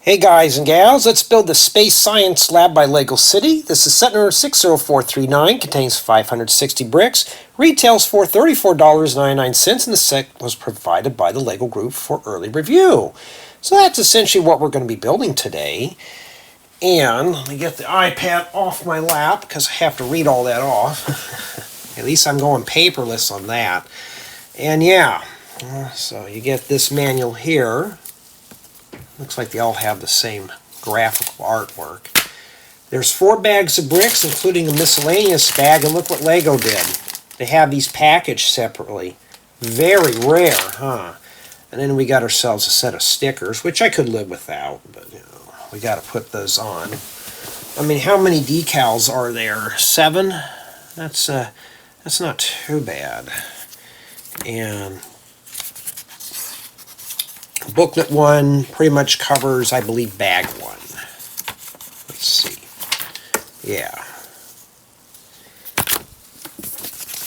Hey guys and gals, let's build the Space Science Lab by Lego City. This is set number 60439, contains 560 bricks, retails for $34.99, and the set was provided by the Lego Group for early review. So that's essentially what we're going to be building today. And let me get the iPad off my lap because I have to read all that off. At least I'm going paperless on that. And yeah, so you get this manual here. Looks like they all have the same graphical artwork. There's 4 bags of bricks, including a miscellaneous bag, and look what Lego did. They have these packaged separately. Very rare, huh? And then we got ourselves a set of stickers, which I could live without, but you know, we got to put those on. I mean, how many decals are there? 7? That's not too bad. And booklet 1 pretty much covers, I believe, bag 1. Let's see. Yeah.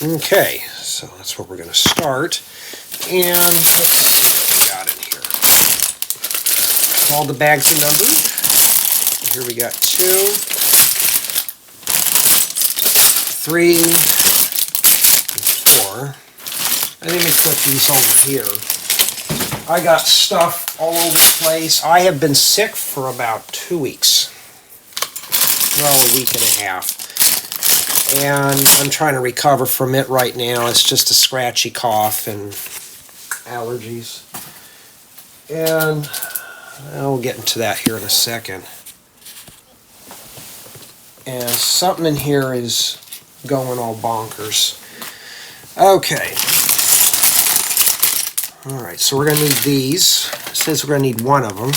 Okay, so that's where we're going to start. And let's see what we got in here. All the bags are numbered. Here we got 2, 3, and 4. And let me put these over here. I got stuff all over the place. I have been sick for about 2 weeks. Well, a week and a half. And I'm trying to recover from it right now. It's just a scratchy cough and allergies. And we'll get into that here in a second. And something in here is going all bonkers. Okay. Alright, so we're going to need these. It says we're going to need 1 of them.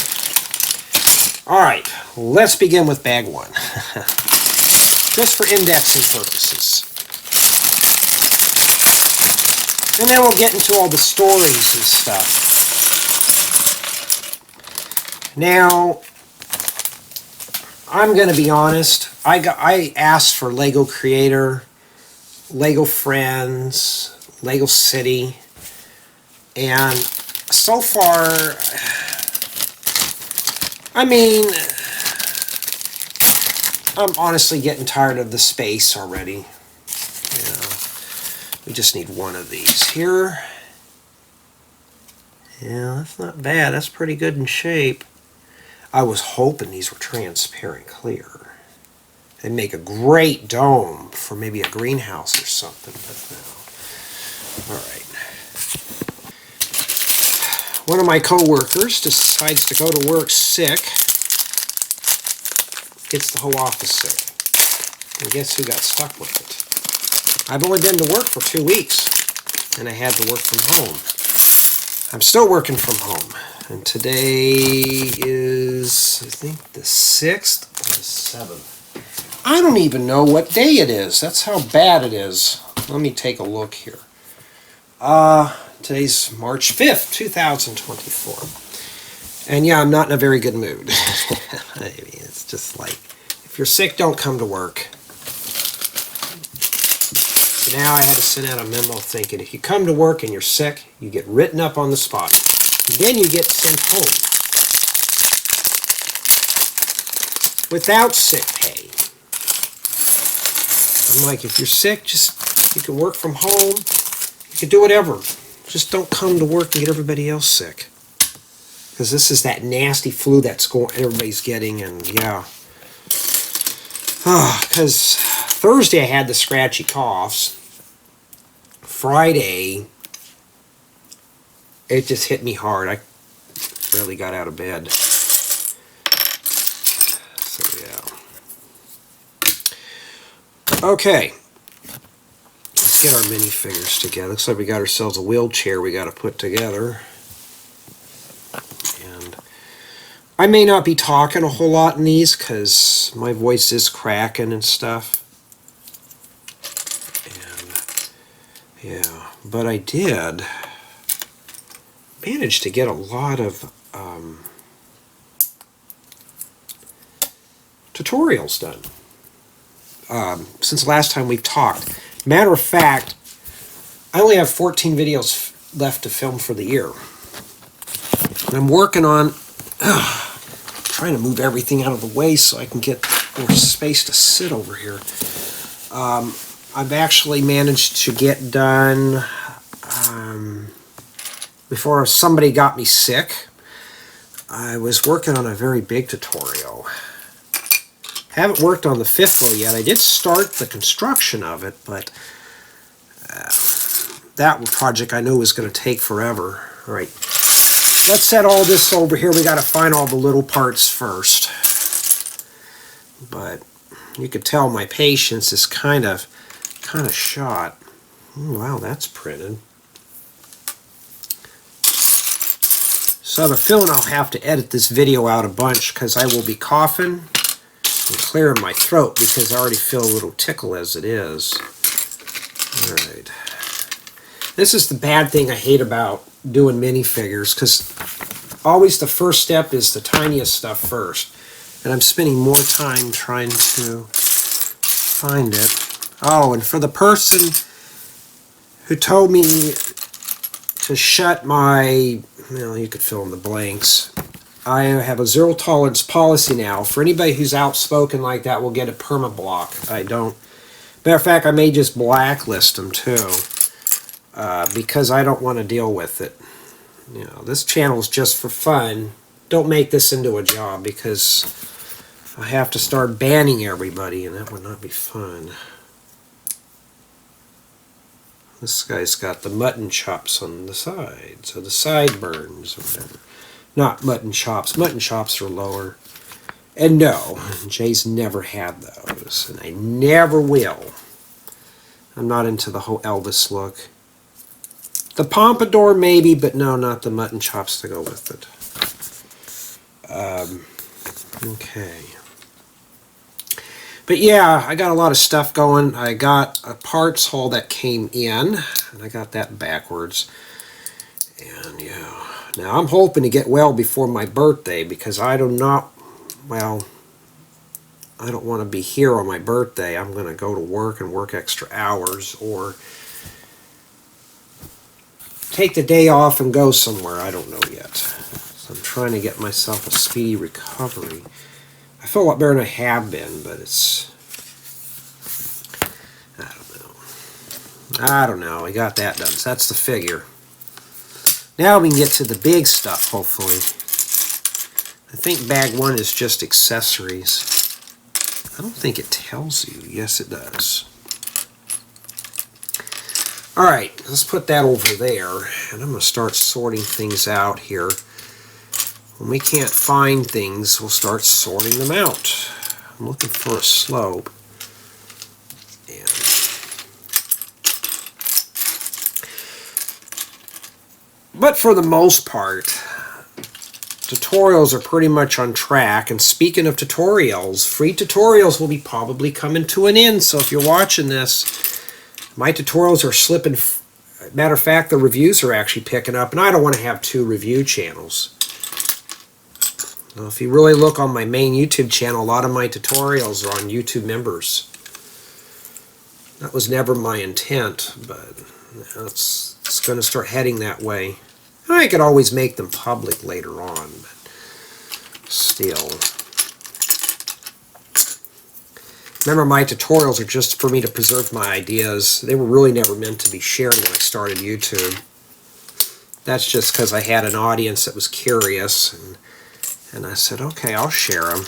Alright, let's begin with bag 1. Just for indexing purposes. And then we'll get into all the stories and stuff. Now, I'm going to be honest. I asked for Lego Creator, Lego Friends, Lego City. And so far, I mean, I'm honestly getting tired of the space already. Yeah, we just need 1 of these here. Yeah, that's not bad. That's pretty good in shape. I was hoping these were transparent clear. They'd make a great dome for maybe a greenhouse or something, but no. All right. One of my co-workers decides to go to work sick. Gets the whole office sick. And guess who got stuck with it? I've only been to work for 2 weeks, and I had to work from home. I'm still working from home, and today is, I think, the 6th or the 7th. I don't even know what day it is. That's how bad it is. Let me take a look here. Today's March 5th, 2024. And yeah, I'm not in a very good mood. I mean, it's just like, if you're sick, don't come to work. Now I had to send out a memo thinking, if you come to work and you're sick, you get written up on the spot. Then you get sent home. Without sick pay. I'm like, if you're sick, you can work from home. You can do whatever. Just don't come to work and get everybody else sick. Because this is that nasty flu everybody's getting, and yeah. Because Thursday I had the scratchy coughs. Friday, it just hit me hard. I barely got out of bed. So yeah. Okay. Let's get our minifigures together. Looks like we got ourselves a wheelchair we got to put together. And I may not be talking a whole lot in these because my voice is cracking and stuff. And yeah, but I did manage to get a lot of tutorials done since the last time we've talked. Matter of fact, I only have 14 videos left to film for the year. And I'm working on trying to move everything out of the way so I can get more space to sit over here. I've actually managed to get done before somebody got me sick. I was working on a very big tutorial. Haven't worked on the 5th row yet. I did start the construction of it, but that project I knew was going to take forever. All right, let's set all this over here. We got to find all the little parts first. But you could tell my patience is kind of shot. Wow, that's printed. So I have a feeling I'll have to edit this video out a bunch because I will be coughing and clearing my throat because I already feel a little tickle as it is. Alright. This is the bad thing I hate about doing minifigures, because always the first step is the tiniest stuff first. And I'm spending more time trying to find it. Oh, and for the person who told me to shut my, well, you could fill in the blanks. I have a zero tolerance policy now. For anybody who's outspoken like that will get a perma-block. I don't. Matter of fact, I may just blacklist them too, because I don't want to deal with it. You know, this channel is just for fun. Don't make this into a job, because I have to start banning everybody, and that would not be fun. This guy's got the mutton chops on the side, so the sideburns or whatever. Not mutton chops. Mutton chops are lower. And no, Jay's never had those, and I never will. I'm not into the whole Elvis look. The pompadour maybe, but no, not the mutton chops to go with it. Okay. But yeah, I got a lot of stuff going. I got a parts haul that came in, and I got that backwards. And yeah, now I'm hoping to get well before my birthday, because I do not, well, I don't want to be here on my birthday. I'm going to go to work and work extra hours, or take the day off and go somewhere. I don't know yet. So I'm trying to get myself a speedy recovery. I feel a lot better than I have been, but it's, I don't know. I got that done. So that's the figure. Now we can get to the big stuff, hopefully. I think bag 1 is just accessories. I don't think it tells you. Yes, it does. Alright, let's put that over there. And I'm going to start sorting things out here. When we can't find things, we'll start sorting them out. I'm looking for a slope. But for the most part, tutorials are pretty much on track. And speaking of tutorials, free tutorials will be probably coming to an end. So if you're watching this, my tutorials are slipping. Matter of fact, the reviews are actually picking up. And I don't want to have 2 review channels. Now, if you really look on my main YouTube channel, a lot of my tutorials are on YouTube members. That was never my intent, but it's going to start heading that way. I could always make them public later on, but still. Remember, my tutorials are just for me to preserve my ideas. They were really never meant to be shared when I started YouTube. That's just because I had an audience that was curious, and I said, okay, I'll share them.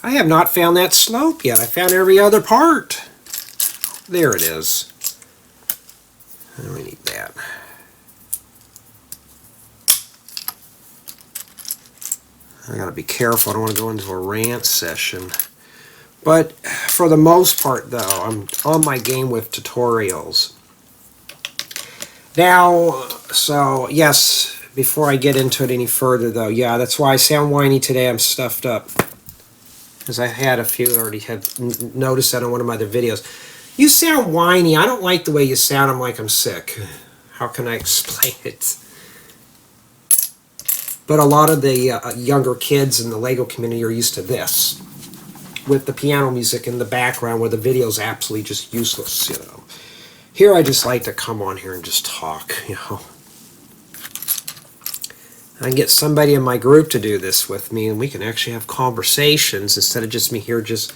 I have not found that slope yet. I found every other part. There it is. And we need that. I gotta be careful. I don't want to go into a rant session. But for the most part, though, I'm on my game with tutorials. Now, so yes, before I get into it any further, though, yeah, that's why I sound whiny today. I'm stuffed up. Because I had a few already have noticed that on one of my other videos. You sound whiny. I don't like the way you sound. I'm like I'm sick. How can I explain it? But a lot of the younger kids in the Lego community are used to this, with the piano music in the background, where the video's absolutely just useless, you know. Here I just like to come on here and just talk, you know. I can get somebody in my group to do this with me, and we can actually have conversations instead of just me here just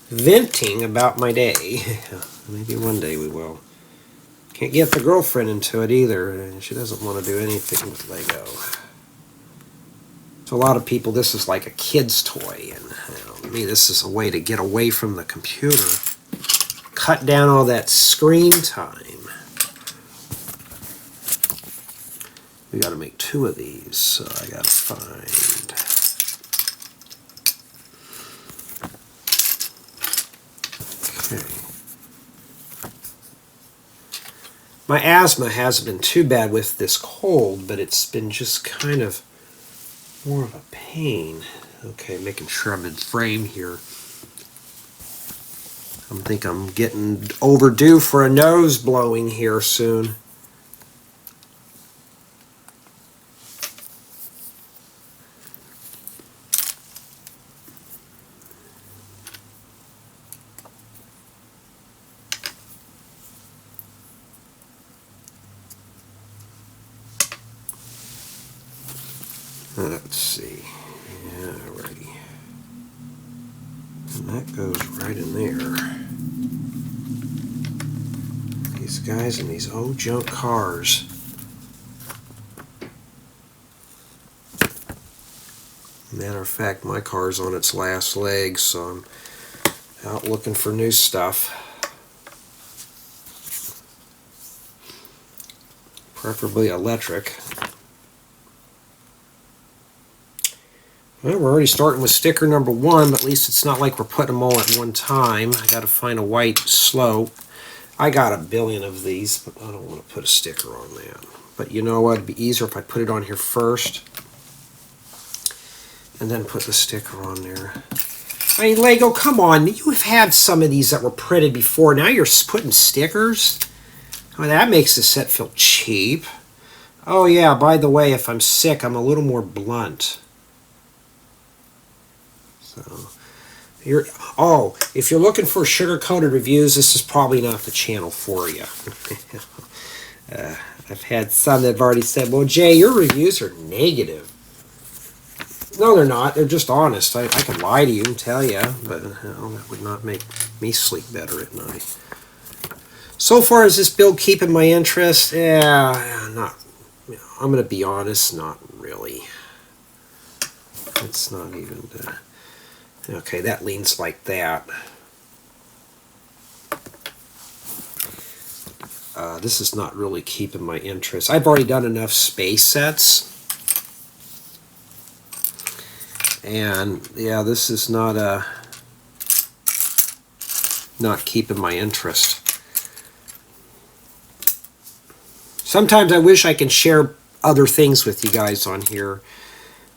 venting about my day. Maybe one day we will. Can't get the girlfriend into it either. She doesn't want to do anything with Lego. To a lot of people, this is like a kid's toy, and to me, this is a way to get away from the computer, cut down all that screen time. We got to make 2 of these, so I got to find. Okay. My asthma hasn't been too bad with this cold, but it's been just kind of more of a pain. Okay, making sure I'm in frame here. I think I'm getting overdue for a nose blowing here soon. Let's see. Alrighty. And that goes right in there. These guys in these old junk cars. Matter of fact, my car's on its last legs, so I'm out looking for new stuff. Preferably electric. Well, we're already starting with sticker number 1, but at least it's not like we're putting them all at one time. I got to find a white slope. I got a billion of these, but I don't want to put a sticker on that. But you know what? It'd be easier if I put it on here first and then put the sticker on there. I mean, Lego, come on. You've had some of these that were printed before. Now you're putting stickers? I mean, that makes the set feel cheap. Oh, yeah, by the way, if I'm sick, I'm a little more blunt. So, if you're looking for sugar-coated reviews, this is probably not the channel for you. I've had some that have already said, well, Jay, your reviews are negative. No, they're not. They're just honest. I can lie to you and tell you, but that would not make me sleep better at night. So far as this build keeping my interest, I'm going to be honest, not really. It's not even... Okay, that leans like that. This is not really keeping my interest. I've already done enough space sets. And yeah, this is not keeping my interest. Sometimes I wish I can share other things with you guys on here,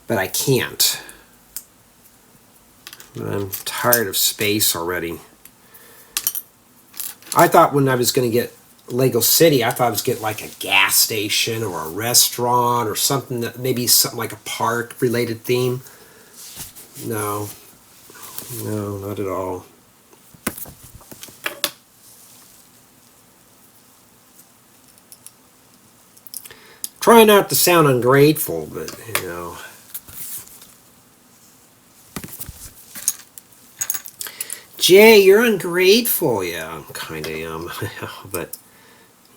but I can't. I'm tired of space already. I thought when I was going to get Lego City, I thought I was getting like a gas station or a restaurant or something that maybe something like a park related theme. No, not at all. Try not to sound ungrateful, but you know. Jay, you're ungrateful. Yeah, I kind of am. But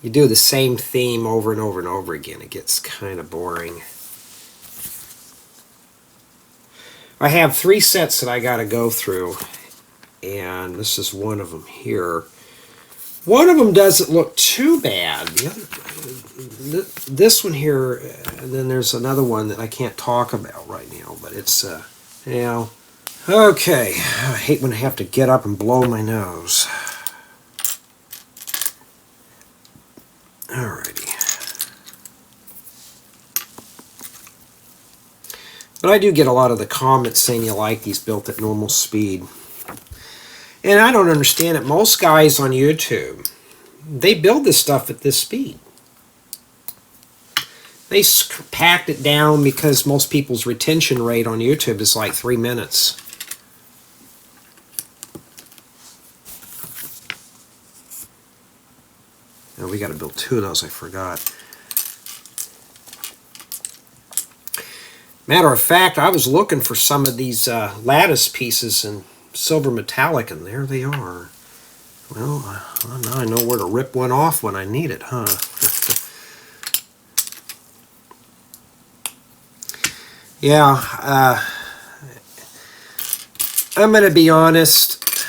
you do the same theme over and over and over again. It gets kind of boring. I have 3 sets that I got to go through. And this is one of them here. One of them doesn't look too bad. The other, this one here, and then there's another one that I can't talk about right now. But it's, you know... Okay, I hate when I have to get up and blow my nose. Alrighty. But I do get a lot of the comments saying you like these built at normal speed. And I don't understand it. Most guys on YouTube, they build this stuff at this speed. They packed it down because most people's retention rate on YouTube is like 3 minutes. We got to build 2 of those, I forgot. Matter of fact, I was looking for some of these lattice pieces in silver metallic, and there they are. Well, now I know where to rip one off when I need it, huh? Yeah, I'm going to be honest.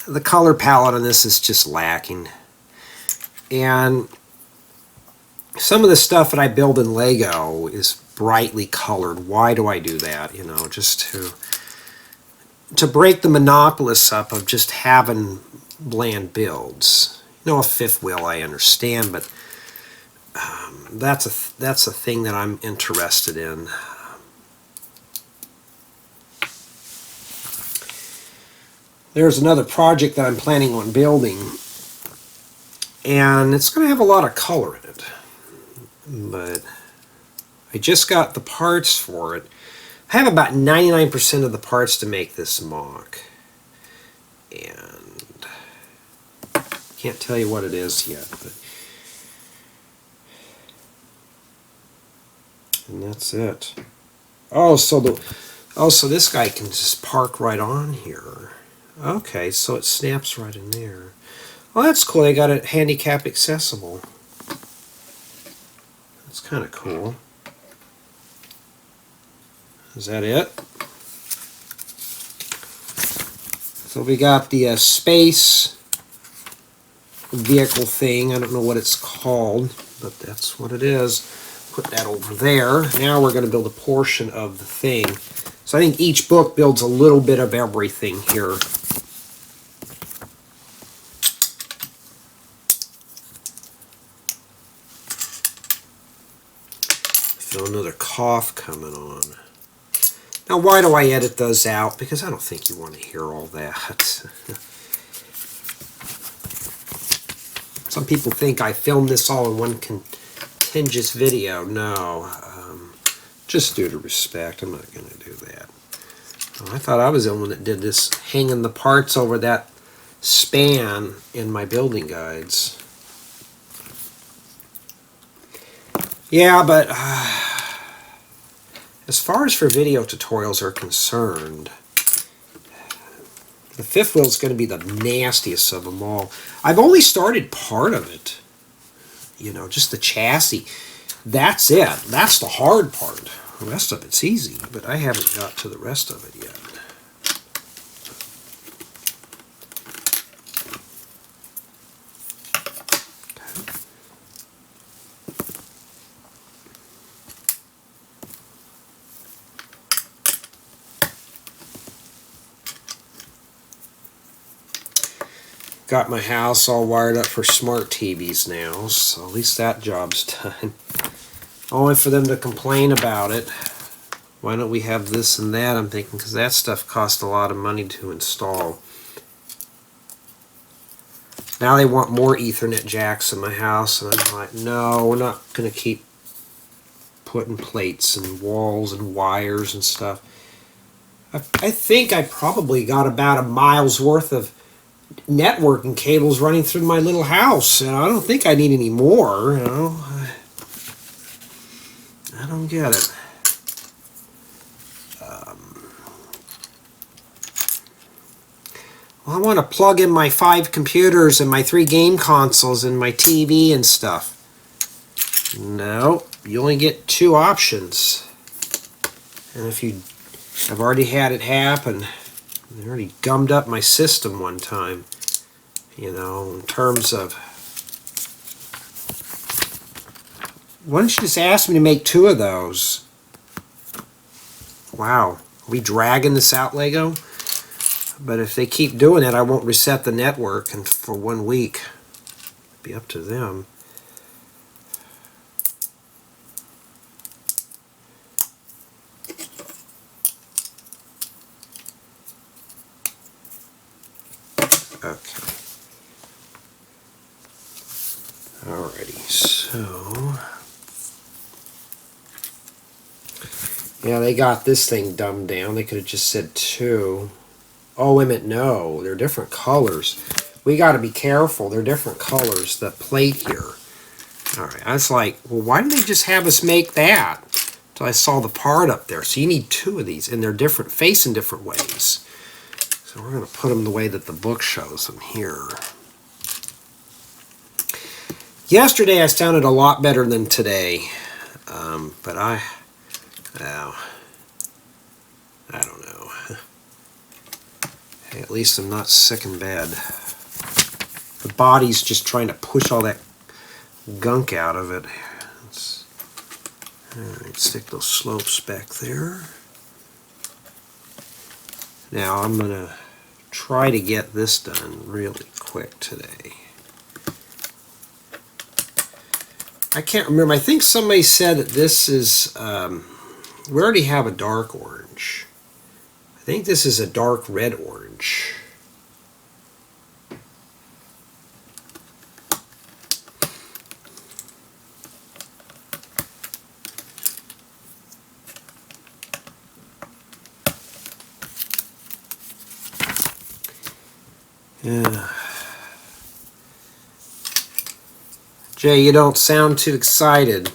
The color palette on this is just lacking. And some of the stuff that I build in Lego is brightly colored. Why do I do that? You know, just to break the monopolists up of just having bland builds. You know, a fifth wheel I understand, but that's a thing that I'm interested in. There's another project that I'm planning on building, and it's going to have a lot of color in it, but I just got the parts for it. I have about 99% of the parts to make this mock, and can't tell you what it is yet, but and that's it. Oh, so this guy can just park right on here. Okay, so it snaps right in there. Well, that's cool. They got it handicap accessible. That's kind of cool. Is that it? So we got the space vehicle thing. I don't know what it's called, but that's what it is. Put that over there. Now we're going to build a portion of the thing. So I think each book builds a little bit of everything here. Feel another cough coming on. Now, why do I edit those out? Because I don't think you want to hear all that. Some people think I filmed this all in one continuous video. No, just due to respect, I'm not going to do that. Oh, I thought I was the one that did this, hanging the parts over that span in my building guides. Yeah, but as far as for video tutorials are concerned, the fifth wheel is going to be the nastiest of them all. I've only started part of it. You know, just the chassis. That's it. That's the hard part. The rest of it's easy, but I haven't got to the rest of it yet. Got my house all wired up for smart TVs now, so at least that job's done. Only for them to complain about it. Why don't we have this and that? I'm thinking, because that stuff cost a lot of money to install. Now they want more Ethernet jacks in my house, and I'm like, no, we're not going to keep putting plates and walls and wires and stuff. I think I probably got about a mile's worth of networking cables running through my little house, and I don't think I need any more. You know, I don't get it. Well, I want to plug in my 5 computers and my 3 game consoles and my TV and stuff. No, you only get 2 options, and if you I've already had it happen. They already gummed up my system one time, you know, in terms of... Why don't you just ask me to make 2 of those? Wow. Are we dragging this out, Lego? But if they keep doing it, I won't reset the network and for 1 week. It'll be up to them. Okay. Alrighty, so... Yeah, they got this thing dumbed down. They could have just said 2. Oh, wait a minute, no. They're different colors. We got to be careful. They're different colors, the plate here. Alright, I was like, well, why didn't they just have us make that? So I saw the part up there. So you need two of these, and they're different, facing different ways. So we're going to put them the way that the book shows them here. Yesterday I sounded a lot better than today, but well, I don't know. Hey, at least I'm not sick in bed. The body's just trying to push all that gunk out of it. All right, stick those slopes back there. Now I'm going to try to get this done really quick today. I can't remember. I think somebody said that this is, we already have a dark orange. I think this is a dark red orange. Yeah. Jay, you don't sound too excited.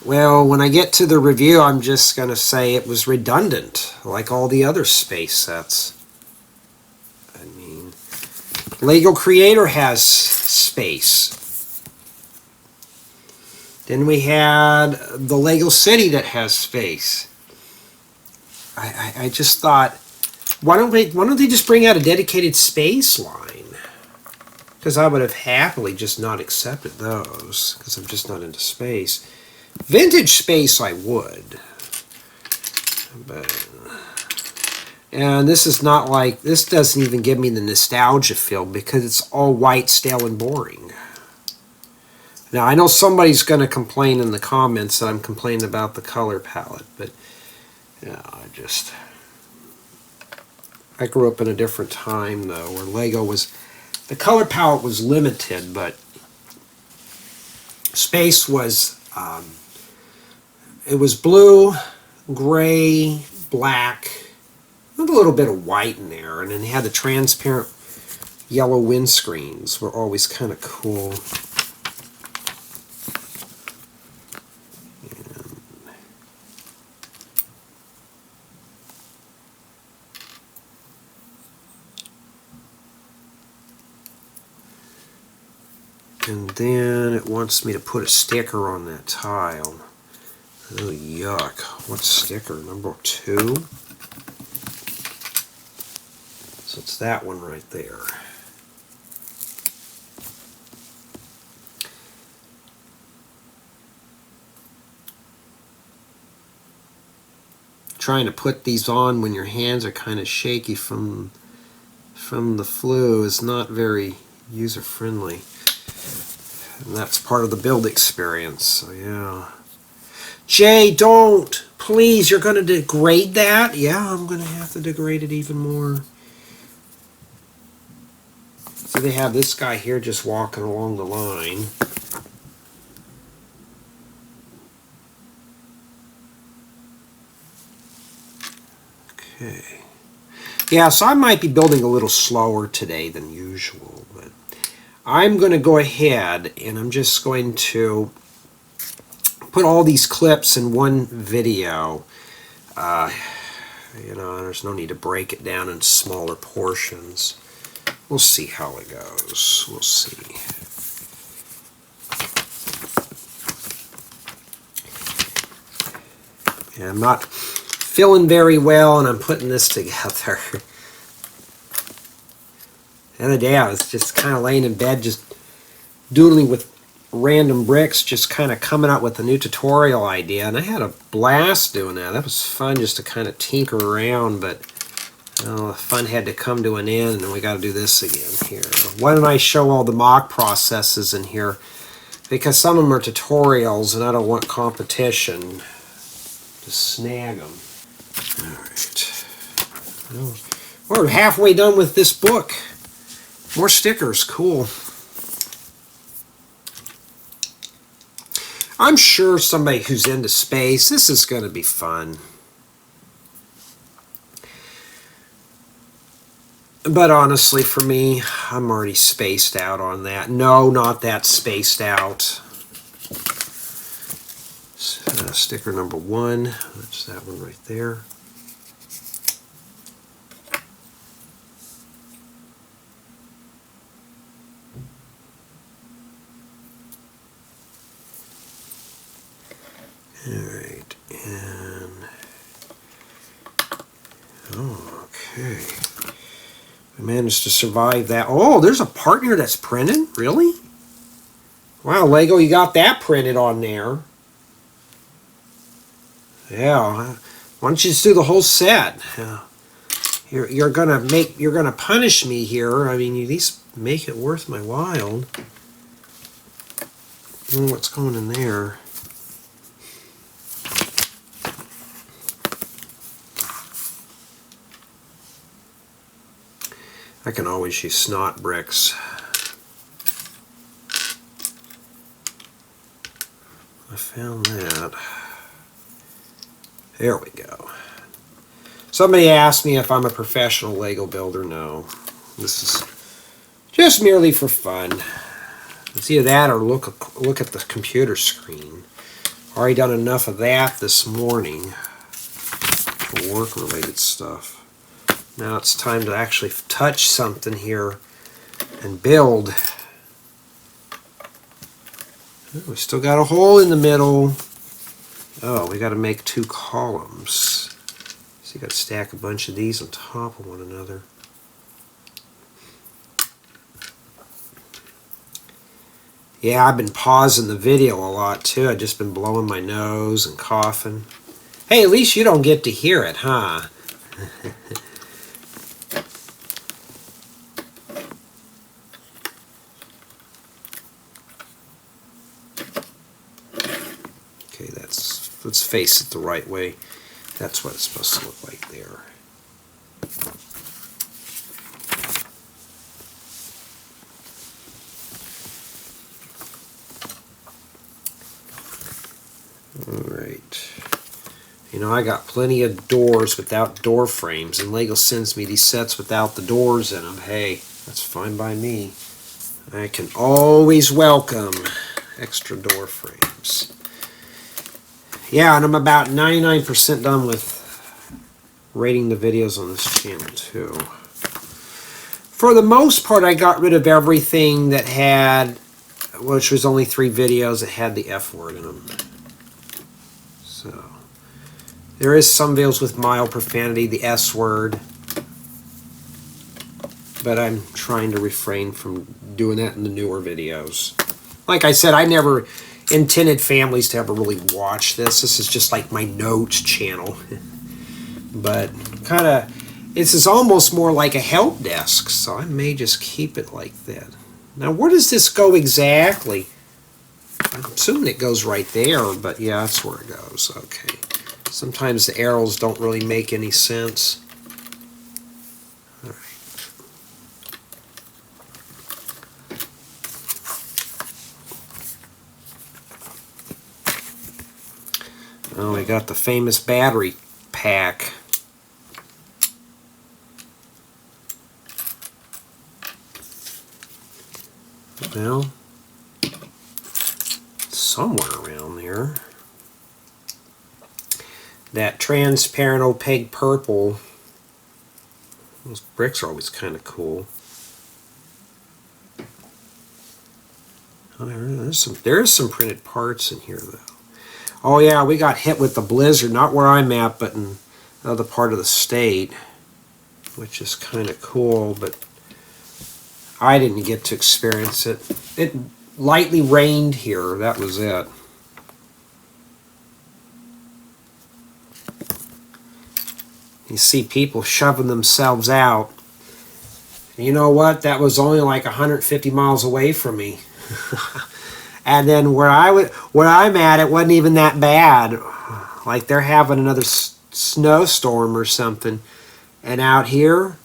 Well, when I get to the review, I'm just going to say it was redundant, like all the other space sets. I mean, Lego Creator has space. Then we had the Lego City that has space. I just thought, why don't they just bring out a dedicated space line? Because I would have happily just not accepted those, because I'm just not into space. Vintage space I would. And this is not like, this doesn't even give me the nostalgia feel, because it's all white, stale, and boring. Now, I know somebody's going to complain in the comments that I'm complaining about the color palette, but yeah, I grew up in a different time, though, where Lego was, the color palette was limited, but space was, it was blue, gray, black, with a little bit of white in there, and then they had the transparent yellow windscreens were always kind of cool. And then it wants me to put a sticker on that tile. Oh, yuck. What sticker? Number 2? So it's that one right there. Trying to put these on when your hands are kind of shaky from the flu is not very user-friendly. And that's part of the build experience, so yeah. Jay, don't! Please, you're going to degrade that? Yeah, I'm going to have to degrade it even more. So they have this guy here just walking along the line. Okay. Yeah, so I might be building a little slower today than usual, but I'm going to go ahead and I'm just going to put all these clips in one video. You know, there's no need to break it down in smaller portions. We'll see how it goes. We'll see. Yeah, I'm not feeling very well, and I'm putting this together. The other day I was just kind of laying in bed, just doodling with random bricks, just kind of coming up with a new tutorial idea, and I had a blast doing that. That was fun just to kind of tinker around, but the fun had to come to an end, and we got to do this again here. Why don't I show all the mock processes in here? Because some of them are tutorials, and I don't want competition to snag them. All right. Well, we're halfway done with this book. More stickers, cool. I'm sure somebody who's into space, this is going to be fun. But honestly, for me, I'm already spaced out on that. No, not that spaced out. So, sticker number 1. That's that one right there. Alright, and okay. We managed to survive that. Oh, there's a part here that's printed? Really? Wow, Lego, you got that printed on there. Yeah. Why don't you just do the whole set? You're gonna punish me here. I mean, you at least make it worth my while. What's going in there? I can always use snot bricks. I found that. There we go. Somebody asked me if I'm a professional Lego builder. No. This is just merely for fun. It's either that or look at the computer screen. Already done enough of that this morning for work-related stuff. Now it's time to actually touch something here and build. Oh, we still got a hole in the middle. Oh, we got to make 2 columns. So you got to stack a bunch of these on top of one another. Yeah, I've been pausing the video a lot too. I've just been blowing my nose and coughing. Hey, at least you don't get to hear it, huh? Let's face it the right way. That's what it's supposed to look like there. Alright. You know, I got plenty of doors without door frames, and Lego sends me these sets without the doors in them. Hey, that's fine by me. I can always welcome extra door frames. Yeah, and I'm about 99% done with rating the videos on this channel too. For the most part, I got rid of everything that had, which was only 3 videos that had the F word in them. So, there is some videos with mild profanity, the S word, but I'm trying to refrain from doing that in the newer videos. Like I said, I never intended families to ever really watch this. This is just like my notes channel. But kind of, this is almost more like a help desk, so I may just keep it like that. Now, where does this go exactly? I'm assuming it goes right there, but yeah, that's where it goes. Okay. Sometimes the arrows don't really make any sense. Oh, we got the famous battery pack. Well, somewhere around there. That transparent opaque purple. Those bricks are always kind of cool. Oh, there's some printed parts in here, though. Oh yeah, we got hit with the blizzard, not where I'm at, but in another part of the state, which is kind of cool, but I didn't get to experience it. It lightly rained here, that was it. You see people shoving themselves out. You know what? That was only like 150 miles away from me. And then where I'm at, it wasn't even that bad. Like they're having another snowstorm or something. And out here,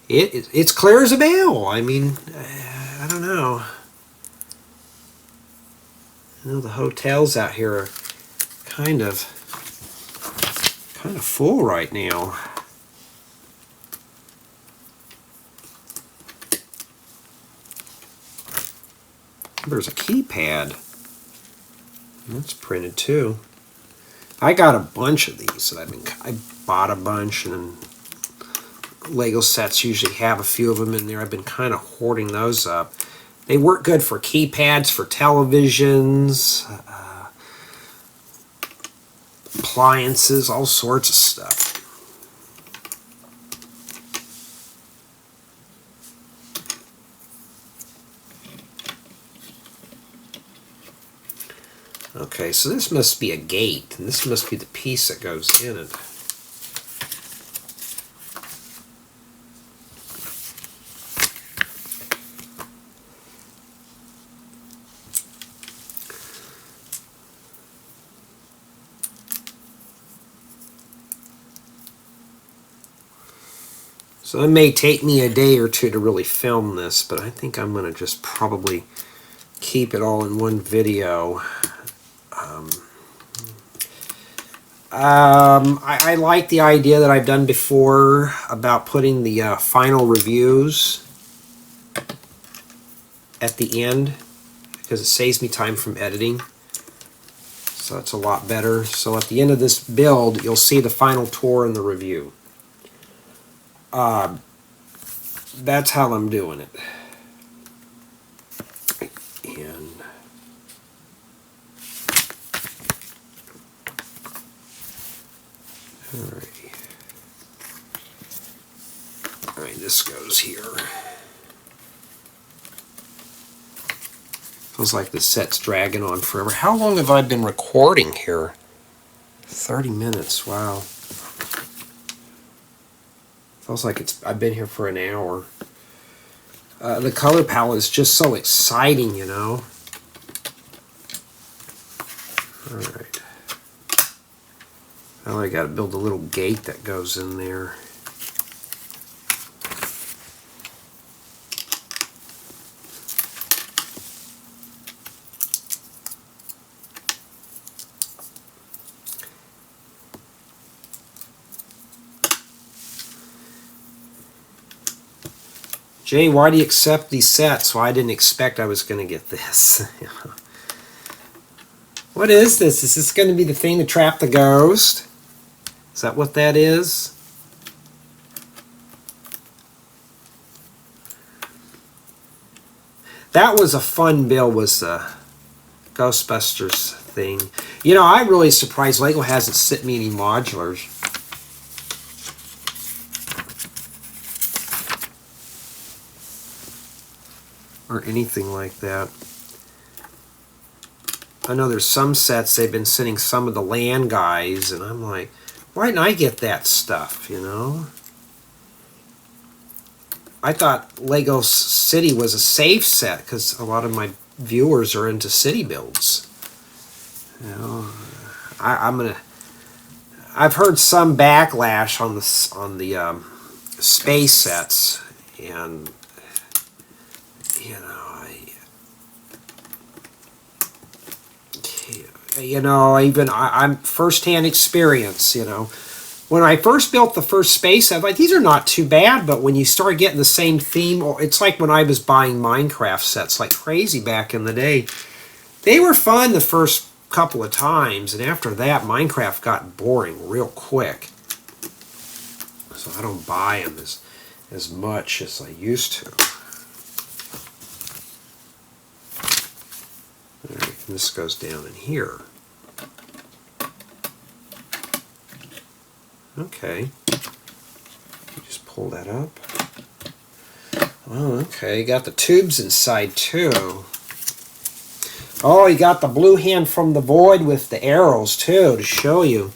it's clear as a bell. I mean, I don't know. You know, the hotels out here are kind of full right now. There's a keypad. That's printed too. I got a bunch of these that I bought a bunch, and then Lego sets usually have a few of them in there. I've been kind of hoarding those up. They work good for keypads, for televisions, appliances, all sorts of stuff. Okay, so this must be a gate, and this must be the piece that goes in it. So it may take me a day or two to really film this, but I think I'm going to just probably keep it all in one video. I like the idea that I've done before about putting the final reviews at the end, because it saves me time from editing. So it's a lot better. So at the end of this build, you'll see the final tour and the review. That's how I'm doing it. And Alright, this goes here. Feels like the set's dragging on forever. How long have I been recording here? 30 minutes, wow. Feels like I've been here for an hour. The color palette is just so exciting, you know. Alright. Now I gotta build a little gate that goes in there. Jay, why do you accept these sets? Well, I didn't expect I was going to get this. What is this? Is this going to be the thing to trap the ghost? Is that what that is? That was a fun build, was the Ghostbusters thing. You know, I'm really surprised Lego hasn't sent me any modulars. Or anything like that. I know there's some sets they've been sending some of the land guys, and I'm like, why didn't I get that stuff, you know? I thought Lego City was a safe set because a lot of my viewers are into city builds. You know, I've heard some backlash on the space sets, and I'm first-hand experience, you know. When I first built the first space set, like, these are not too bad, but when you start getting the same theme, it's like when I was buying Minecraft sets like crazy back in the day. They were fun the first couple of times, and after that, Minecraft got boring real quick. So I don't buy them as much as I used to. Alright, and this goes down in here. Okay. Just pull that up. Oh, okay. You got the tubes inside too. Oh, you got the blue hand from the void with the arrows too to show you.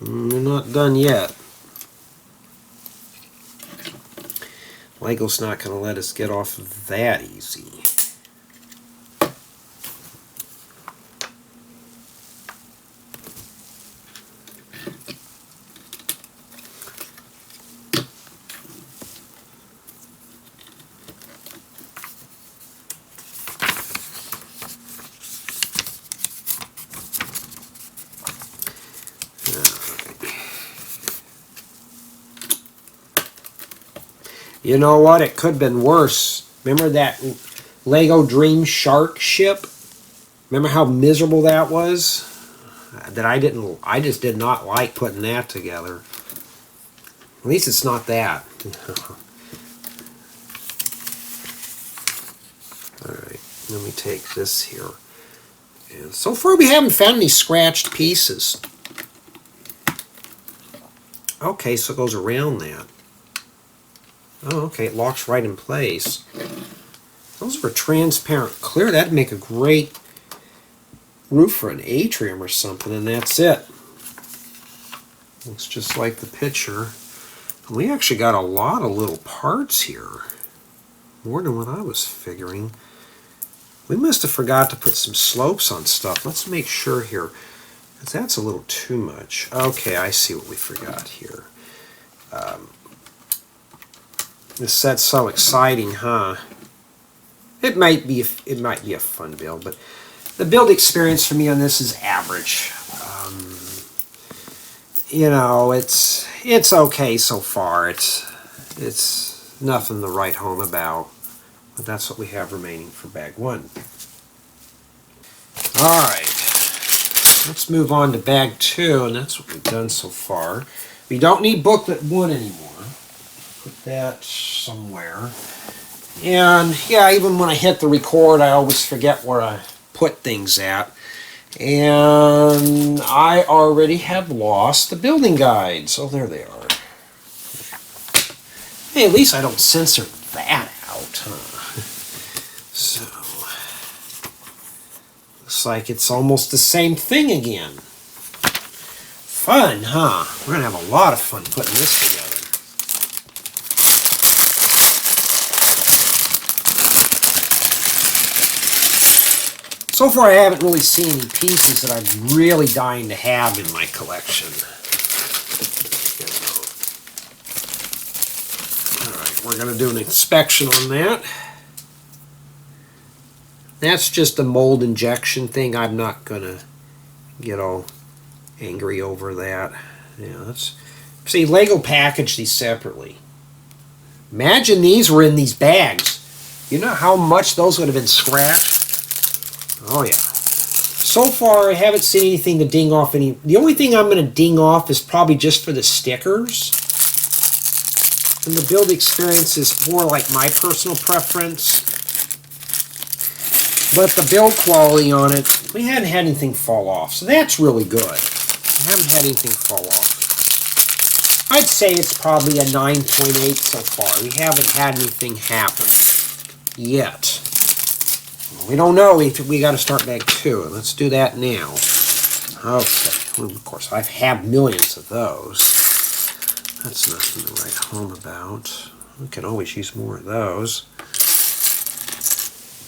We're not done yet. Lego's not going to let us get off that easy. You know what? It could have been worse. Remember that Lego Dream Shark ship? Remember how miserable that was? That I just did not like putting that together. At least it's not that. Alright, let me take this here. And so far we haven't found any scratched pieces. Okay, so it goes around that. Oh, okay, it locks right in place. Those were transparent clear. That'd make a great roof for an atrium or something, and that's it. Looks just like the picture. We actually got a lot of little parts here. More than what I was figuring. We must have forgot to put some slopes on stuff. Let's make sure here. That's a little too much. Okay, I see what we forgot here. This set's so exciting, huh? It might be a fun build, but the build experience for me on this is average. You know, it's okay so far. It's nothing to write home about. But that's what we have remaining for bag 1. All right. Let's move on to bag 2, and that's what we've done so far. We don't need booklet 1 anymore. Put that somewhere. And yeah, even when I hit the record, I always forget where I put things at. And I already have lost the building guides. Oh, there they are. Hey, at least I don't censor that out, huh? So, looks like it's almost the same thing again. Fun, huh? We're going to have a lot of fun putting this together. So far I haven't really seen any pieces that I'm really dying to have in my collection. Alright, we're going to do an inspection on that. That's just a mold injection thing. I'm not going to get all angry over that. Yeah, see, Lego packaged these separately. Imagine these were in these bags. You know how much those would have been scratched? Oh yeah. So far I haven't seen anything to ding off any. The only thing I'm going to ding off is probably just for the stickers. And the build experience is more like my personal preference. But the build quality on it, we hadn't had anything fall off. So that's really good. I haven't had anything fall off. I'd say it's probably a 9.8 so far. We haven't had anything happen yet. We don't know. We got to start bag 2. Let's do that now. Okay. Well, of course, I've had millions of those. That's nothing to write home about. We can always use more of those.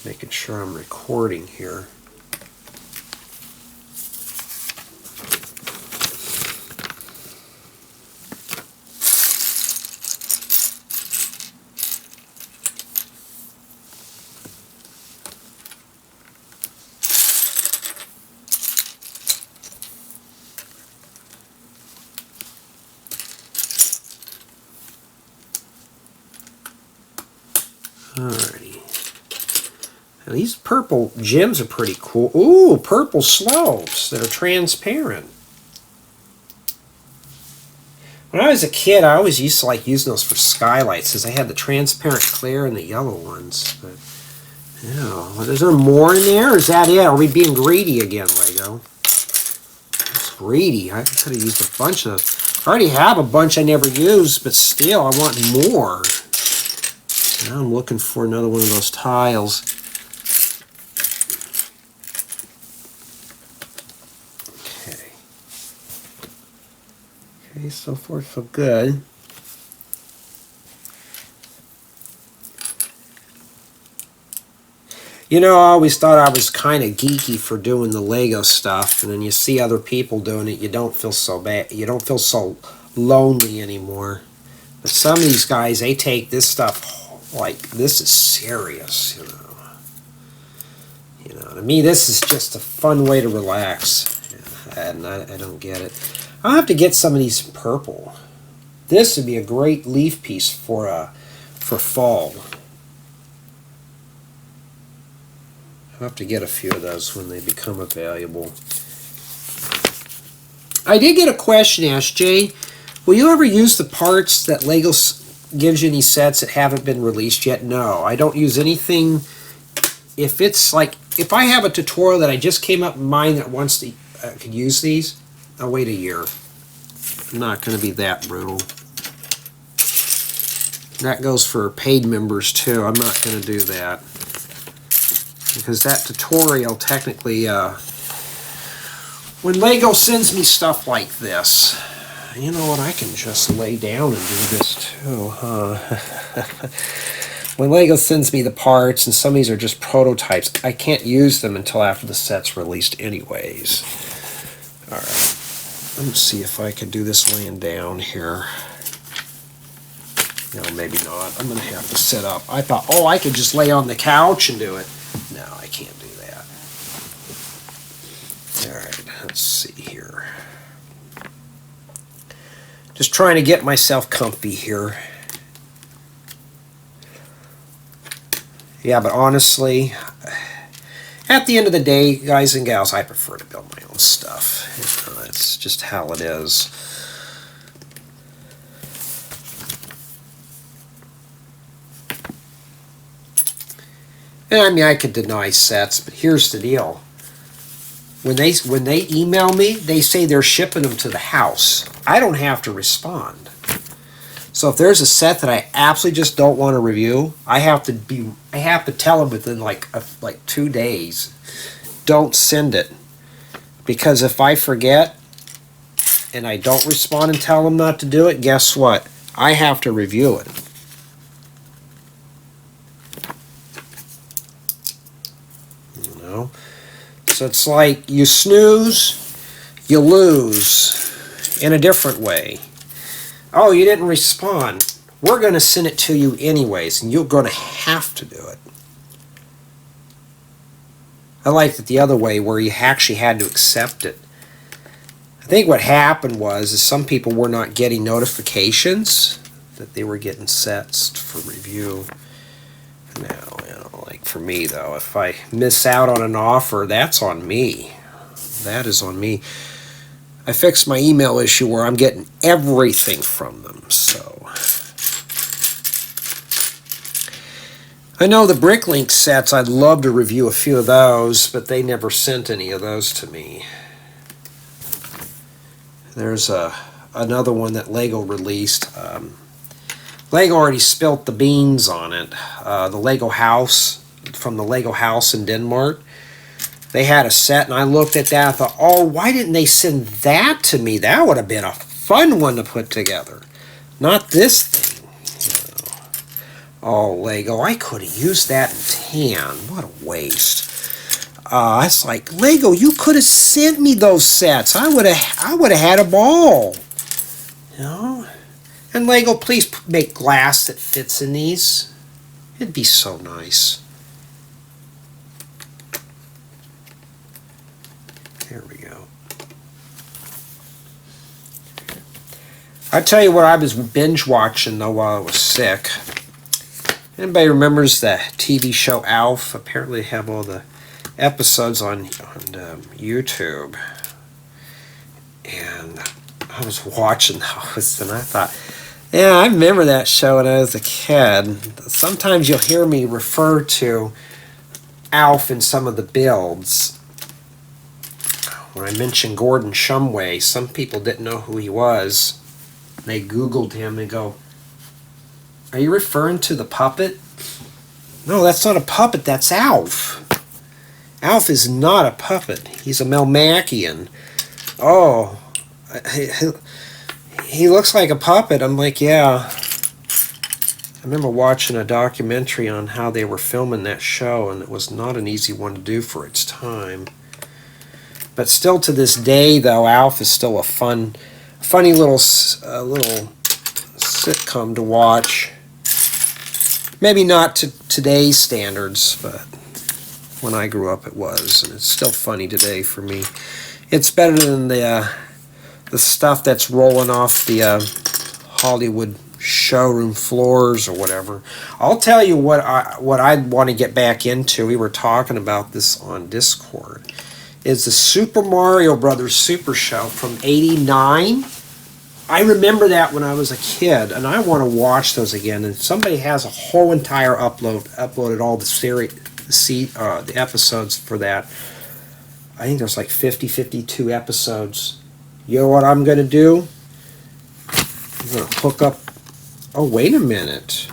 Making sure I'm recording here. Alrighty. Now these purple gems are pretty cool. Ooh, purple slopes that are transparent. When I was a kid, I always used to like using those for skylights because they had the transparent clear and the yellow ones. But, yeah. Is there more in there, or is that it? Are we being greedy again, Lego? That's greedy. I could have used a bunch of... I already have a bunch I never used, but still, I want more. Now I'm looking for another one of those tiles. Okay. Okay, so far so good. You know, I always thought I was kind of geeky for doing the Lego stuff, and then you see other people doing it, you don't feel so bad. You don't feel so lonely anymore. But some of these guys, they take this stuff like this is serious, you know. You know, to me, this is just a fun way to relax, and I don't get it. I'll have to get some of these purple. This would be a great leaf piece for fall. I'll have to get a few of those when they become available. I did get a question asked, Jay. Will you ever use the parts that Lego gives you any sets that haven't been released yet? No, I don't use anything. If it's like, if I have a tutorial that I just came up in mind that wants to could use these, I'll wait a year. I'm not going to be that brutal. That goes for paid members too. I'm not going to do that because that tutorial technically, when Lego sends me stuff like this, you know what, I can just lay down and do this too, huh? When Lego sends me the parts, and some of these are just prototypes, I can't use them until after the set's released anyways. Alright, let me see if I can do this laying down here. No, maybe not. I'm going to have to sit up. I thought, oh, I could just lay on the couch and do it. No, I can't do that. Alright, let's see here. Just trying to get myself comfy here. Yeah, but honestly, at the end of the day, guys and gals, I prefer to build my own stuff. That's just how it is. And I mean, I could deny sets, but here's the deal. When they email me, they say they're shipping them to the house. I don't have to respond. So if there's a set that I absolutely just don't want to review, I have to tell them within like 2 days, don't send it. Because if I forget and I don't respond and tell them not to do it, guess what? I have to review it. You know? So it's like you snooze, you lose in a different way. Oh, you didn't respond. We're going to send it to you anyways, and you're going to have to do it. I liked it the other way, where you actually had to accept it. I think what happened was some people were not getting notifications that they were getting sets for review. Now, you know, like for me though, if I miss out on an offer, that's on me. That is on me. I fixed my email issue where I'm getting everything from them, so. I know the Bricklink sets, I'd love to review a few of those, but they never sent any of those to me. There's another one that Lego released. Lego already spilt the beans on it. The Lego house, from the Lego house in Denmark. They had a set, and I looked at that. I thought, oh, why didn't they send that to me? That would have been a fun one to put together. Not this thing. You know. Oh, Lego, I could have used that in tan. What a waste. It's like, Lego, you could have sent me those sets. I would have had a ball. You know? And Lego, please make glass that fits in these. It'd be so nice. There we go. I tell you what I was binge watching though while I was sick. Anybody remembers the TV show Alf? Apparently they have all the episodes on YouTube. And I was watching those and I thought, yeah, I remember that show when I was a kid. Sometimes you'll hear me refer to Alf in some of the builds. When I mentioned Gordon Shumway, some people didn't know who he was. They Googled him and go, are you referring to the puppet? No, that's not a puppet, that's Alf. Alf is not a puppet. He's a Melmacian. Oh, he looks like a puppet. I'm like, yeah. I remember watching a documentary on how they were filming that show, and it was not an easy one to do for its time. But still to this day, though, Alf is still a funny little sitcom to watch. Maybe not to today's standards, but when I grew up it was, and it's still funny today for me. It's better than the stuff that's rolling off the Hollywood showroom floors or whatever. I'll tell you what I want to get back into. We were talking about this on Discord. Is the Super Mario Brothers Super Show from '89. I remember that when I was a kid, and I want to watch those again. And somebody has a whole entire uploaded all the the episodes for that. I think there's like 52 episodes. You know what I'm going to do? I'm going to hook up. Oh, wait a minute.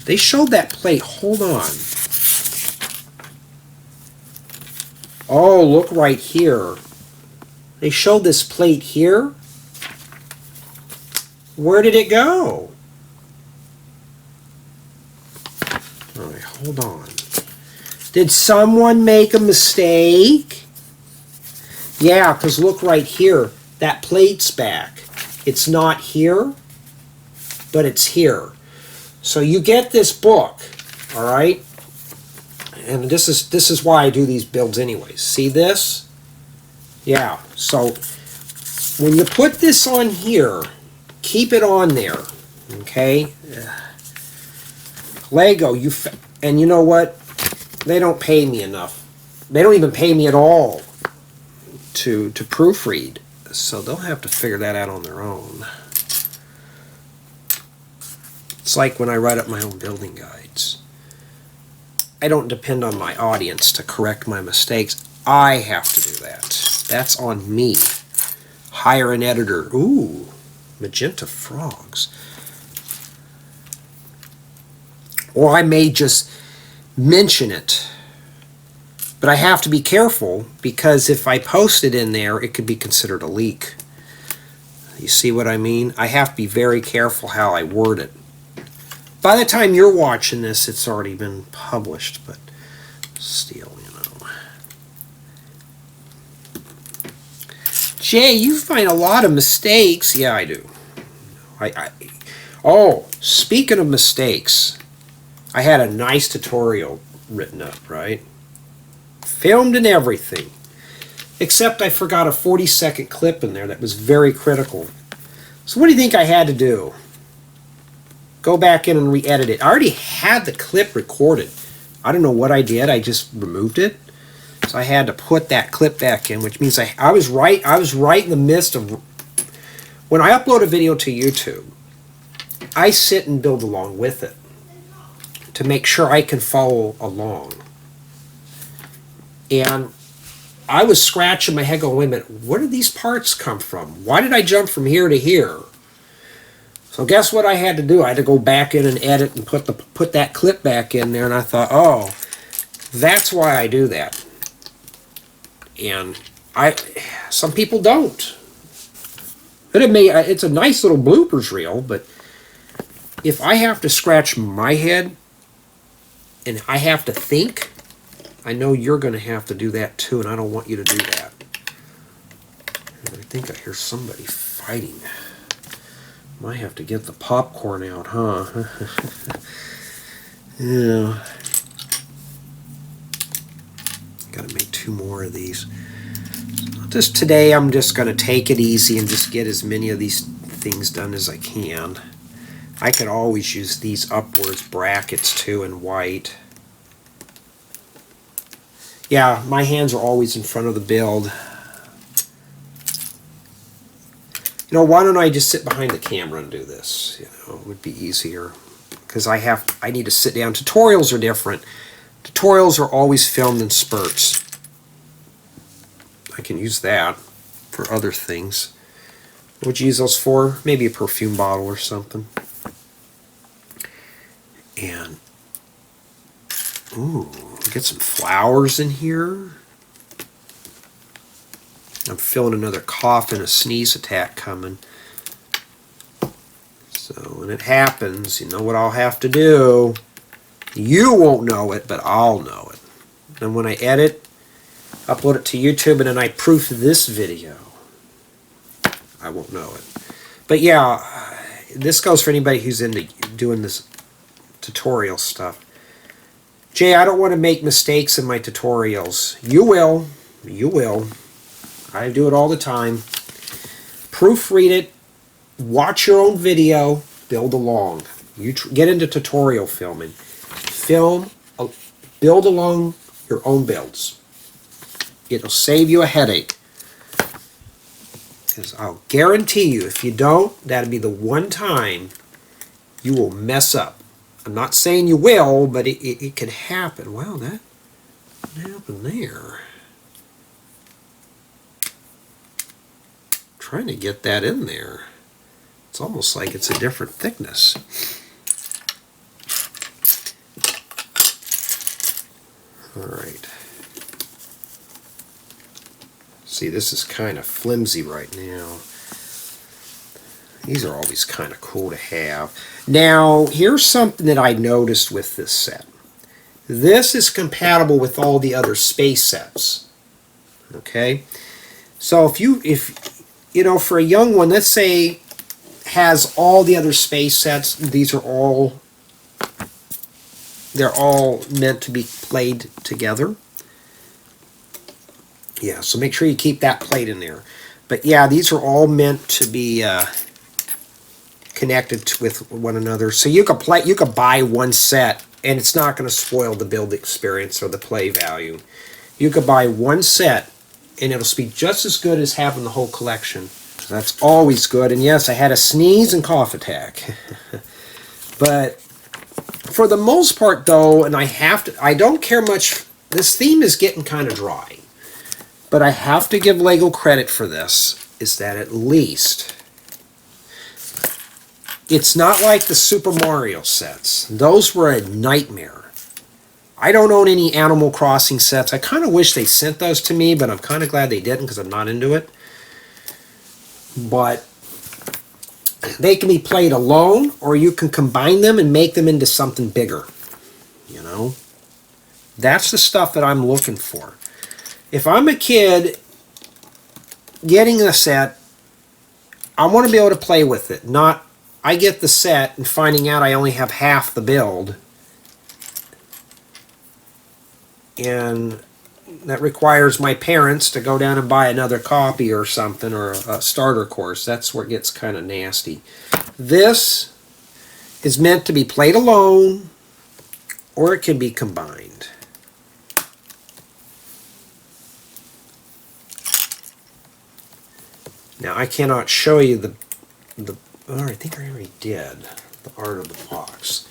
They showed that plate. Hold on. Oh, look right here. They showed this plate here. Where did it go? All right, hold on. Did someone make a mistake? Yeah, because look right here. That plate's back. It's not here, but it's here. So you get this book, all right? And this is why I do these builds anyways. See this? Yeah, so when you put this on here, keep it on there, okay? Lego, and you know what? They don't pay me enough. They don't even pay me at all to proofread. So they'll have to figure that out on their own. It's like when I write up my own building guides. I don't depend on my audience to correct my mistakes. I have to do that. That's on me. Hire an editor. Ooh, magenta frogs. Or I may just mention it. But I have to be careful, because if I post it in there, it could be considered a leak. You see what I mean? I have to be very careful how I word it. By the time you're watching this, it's already been published, but still, you know. Jay, you find a lot of mistakes. Yeah, I do. Oh, speaking of mistakes, I had a nice tutorial written up, right? Filmed and everything. Except I forgot a 40-second clip in there that was very critical. So what do you think I had to do? Go back in and re-edit it. I already had the clip recorded. I don't know what I did. I just removed it. So I had to put that clip back in, which means I was right in the midst of... When I upload a video to YouTube, I sit and build along with it to make sure I can follow along. And I was scratching my head going, wait a minute, where did these parts come from? Why did I jump from here to here? So guess what I had to do? I had to go back in and edit and put that clip back in there, and I thought, oh, that's why I do that. And some people don't. It's a nice little bloopers reel, but if I have to scratch my head and I have to think, I know you're going to have to do that too, and I don't want you to do that. I think I hear somebody fighting. Might have to get the popcorn out, huh? Yeah. Gotta make 2 more of these. Just today, I'm just going to take it easy and just get as many of these things done as I can. I could always use these upwards brackets too in white. Yeah, my hands are always in front of the build. You know, why don't I just sit behind the camera and do this? You know, it would be easier. Because I need to sit down. Tutorials are different. Tutorials are always filmed in spurts. I can use that for other things. What would you use those for? Maybe a perfume bottle or something. And, ooh, get some flowers in here. I'm feeling another cough and a sneeze attack coming. So when it happens, you know what I'll have to do. You won't know it, but I'll know it. And when I edit, upload it to YouTube, and then I proof this video, I won't know it. But yeah, this goes for anybody who's into doing this tutorial stuff. Jay, I don't want to make mistakes in my tutorials. You will. You will. I do it all the time. Proofread it. Watch your own video. build along. You get into tutorial filming. Build along your own builds. It'll save you a headache. Because I'll guarantee you, if you don't, that'll be the one time you will mess up. I'm not saying you will, but it can happen. Wow, that happened there. Trying to get that in there. It's almost like it's a different thickness. All right. See, this is kind of flimsy right now. These are always kind of cool to have. Now, here's something that I noticed with this set. This is compatible with all the other space sets. Okay? So if you know, for a young one, let's say has all the other space sets, they're all meant to be played together. Yeah, so make sure you keep that plate in there. But yeah, these are all meant to be connected with one another. So you could buy one set, and it's not going to spoil the build experience or the play value. You could buy one set, and it'll be just as good as having the whole collection. So that's always good. And yes, I had a sneeze and cough attack. But for the most part, though, and I don't care much. This theme is getting kind of dry. But I have to give Lego credit for this, is that at least it's not like the Super Mario sets. Those were a nightmare. I don't own any Animal Crossing sets. I kind of wish they sent those to me, but I'm kind of glad they didn't because I'm not into it. But they can be played alone, or you can combine them and make them into something bigger. You know? That's the stuff that I'm looking for. If I'm a kid getting a set, I want to be able to play with it. Not, I get the set and finding out I only have half the build. And that requires my parents to go down and buy another copy or something, or a starter course. That's where it gets kind of nasty. This is meant to be played alone, or it can be combined. Now, I cannot show you I think I already did the art of the box.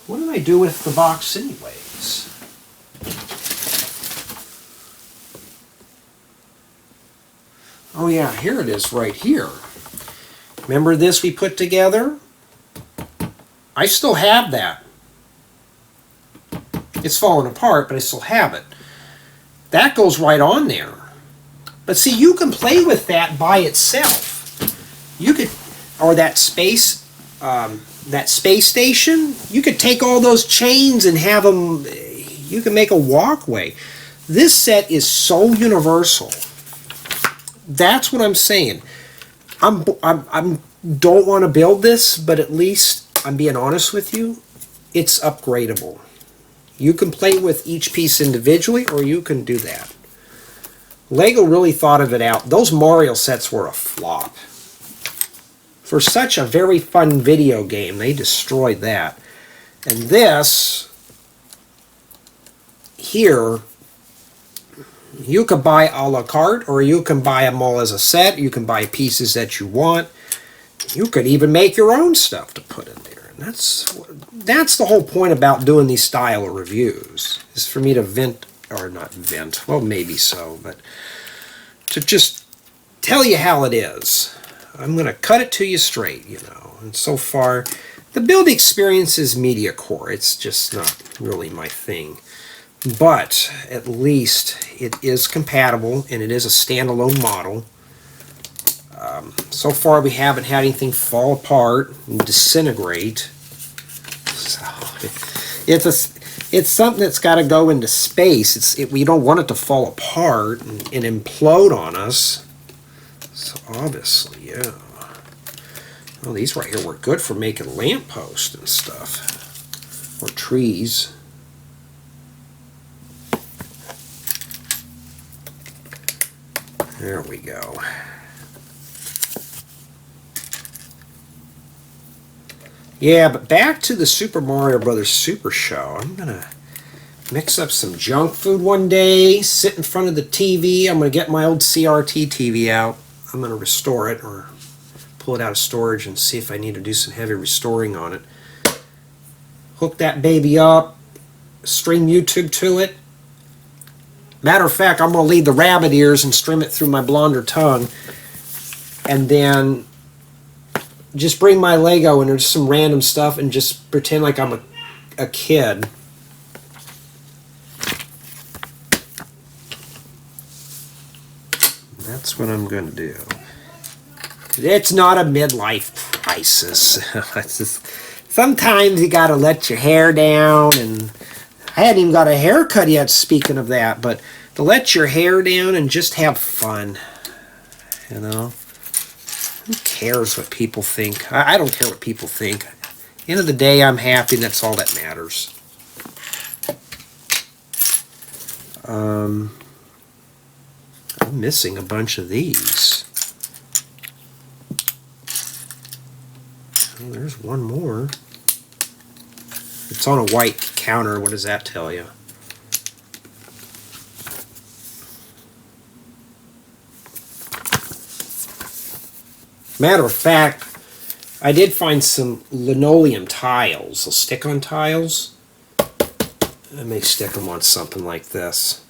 What did I do with the box anyways? Oh yeah, here it is right here. Remember this we put together? I still have that. It's fallen apart, but I still have it. That goes right on there. But see, you can play with that by itself. You could, or that space station. You could take all those chains and have them. You can make a walkway. This set is so universal. That's what I'm saying. I don't want to build this, but at least I'm being honest with you. It's upgradable. You can play with each piece individually, or you can do that. Lego really thought of it out. Those Mario sets were a flop. For such a very fun video game, they destroyed that. And this, here, you could buy a la carte, or you can buy them all as a set. You can buy pieces that you want. You could even make your own stuff to put in there. And that's the whole point about doing these style of reviews, is for me to vent, or not vent, well, maybe so, but to just tell you how it is. I'm going to cut it to you straight, you know. And so far, the build experience is media core. It's just not really my thing. But at least it is compatible, and it is a standalone model. So far, we haven't had anything fall apart and disintegrate. So it's something that's got to go into space. We don't want it to fall apart and implode on us. So obviously, yeah. Well, these right here were good for making lampposts and stuff, or trees. There we go. Yeah, but back to the Super Mario Brothers Super Show. I'm going to mix up some junk food one day, sit in front of the TV. I'm going to get my old CRT TV out. I'm going to restore it or pull it out of storage and see if I need to do some heavy restoring on it. Hook that baby up, stream YouTube to it. Matter of fact, I'm going to leave the rabbit ears and stream it through my blonder tongue. And then just bring my Lego and there's some random stuff and just pretend like I'm a kid. That's what I'm going to do. It's not a midlife crisis. It's just, sometimes you got to let your hair down, and I hadn't even got a haircut yet, speaking of that, but to let your hair down and just have fun, you know? Who cares what people think? I don't care what people think. At the end of the day, I'm happy, and that's all that matters. I'm missing a bunch of these. Oh, there's one more. It's on a white counter. What does that tell you? Matter of fact, I did find some linoleum tiles, so stick-on tiles. I may stick them on something like this.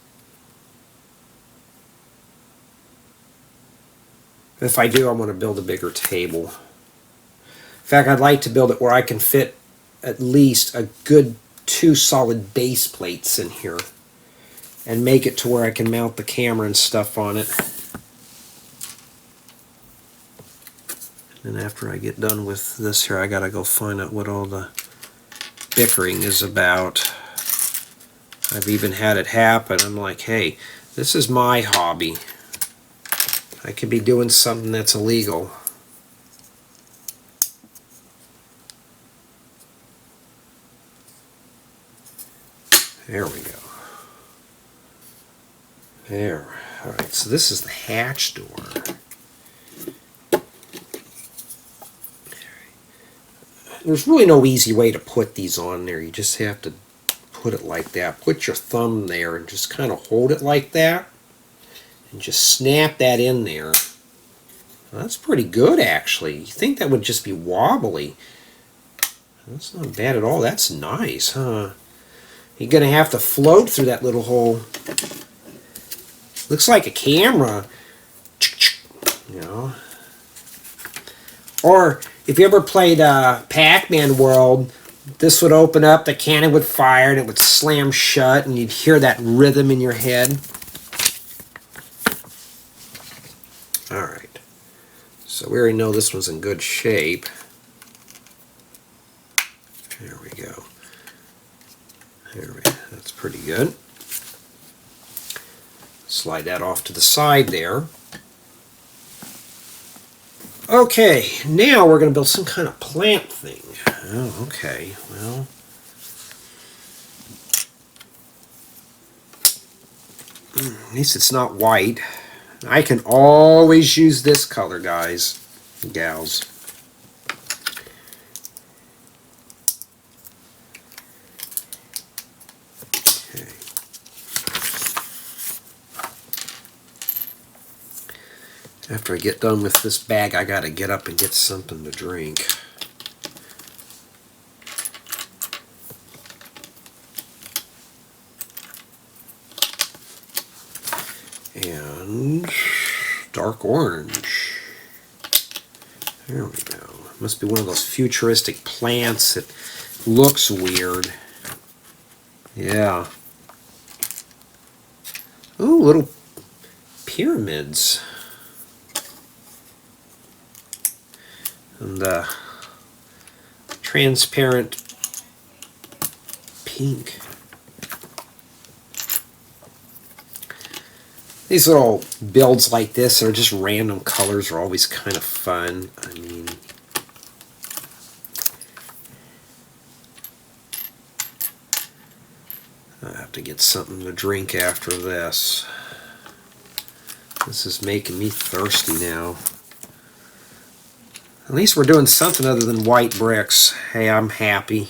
If I do, I'm going to build a bigger table. In fact, I'd like to build it where I can fit at least a good 2 solid base plates in here and make it to where I can mount the camera and stuff on it. And after I get done with this here, I gotta go find out what all the bickering is about. I've even had it happen. I'm like, hey, this is my hobby. I could be doing something that's illegal. There we go. There. Alright, so this is the hatch door. There's really no easy way to put these on there. You just have to put it like that. Put your thumb there and just kind of hold it like that. And just snap that in there. Well, that's pretty good, actually. You think that would just be wobbly. That's not bad at all. That's nice, huh? You're going to have to float through that little hole. Looks like a camera. You know. Or if you ever played Pac-Man World, this would open up, the cannon would fire, and it would slam shut, and you'd hear that rhythm in your head. Alright. So we already know this one's in good shape. There we go. There we go. That's pretty good. Slide that off to the side there. Okay, now we're going to build some kind of plant thing. Oh, okay. Well, at least it's not white. I can always use this color, guys, gals. Okay. After I get done with this bag, I gotta get up and get something to drink. And dark orange. There we go. Must be one of those futuristic plants that looks weird. Yeah. Ooh, little pyramids. And transparent pink. These little builds like this are just random colors are always kind of fun. I mean, I have to get something to drink after this. This is making me thirsty now. At least we're doing something other than white bricks. Hey, I'm happy.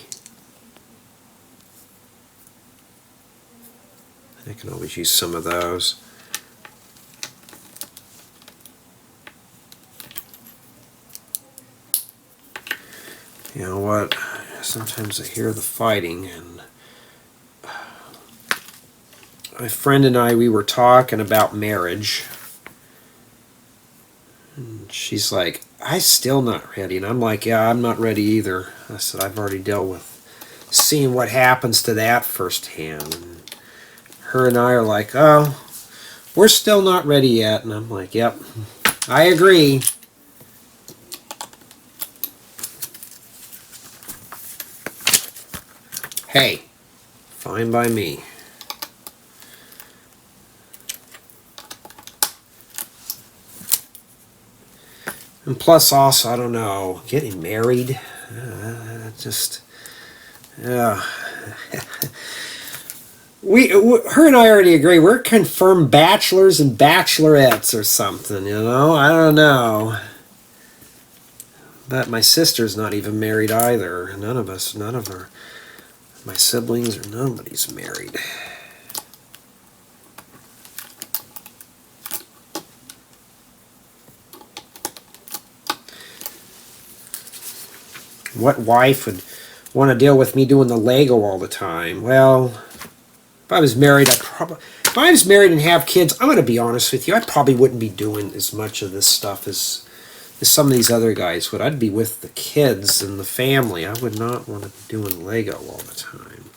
I can always use some of those. You know what? Sometimes I hear the fighting, and my friend and I, we were talking about marriage. And she's like, I'm still not ready. And I'm like, yeah, I'm not ready either. I said, I've already dealt with seeing what happens to that firsthand. And her and I are like, oh, we're still not ready yet. And I'm like, yep, I agree. Hey, fine by me. And plus also, I don't know, getting married, just, yeah. Her and I already agree, we're confirmed bachelors and bachelorettes or something, you know? I don't know. But my sister's not even married either. None of us, none of her, my siblings, or nobody's married. What wife would want to deal with me doing the Lego all the time? Well, if I was married, if I was married and have kids, I'm going to be honest with you, I probably wouldn't be doing as much of this stuff as some of these other guys would. I'd be with the kids and the family. I would not want to be doing Lego all the time.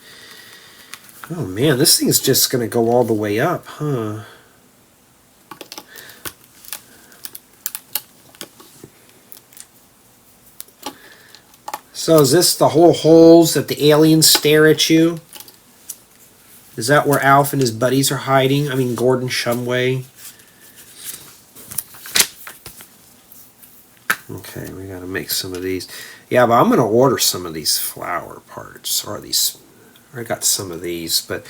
Oh man, this thing's just going to go all the way up, huh? So is this the whole holes that the aliens stare at you? Is that where Alf and his buddies are hiding? I mean, Gordon Shumway. Okay, we got to make some of these. Yeah, but I'm going to order some of these flower parts, or I got some of these, but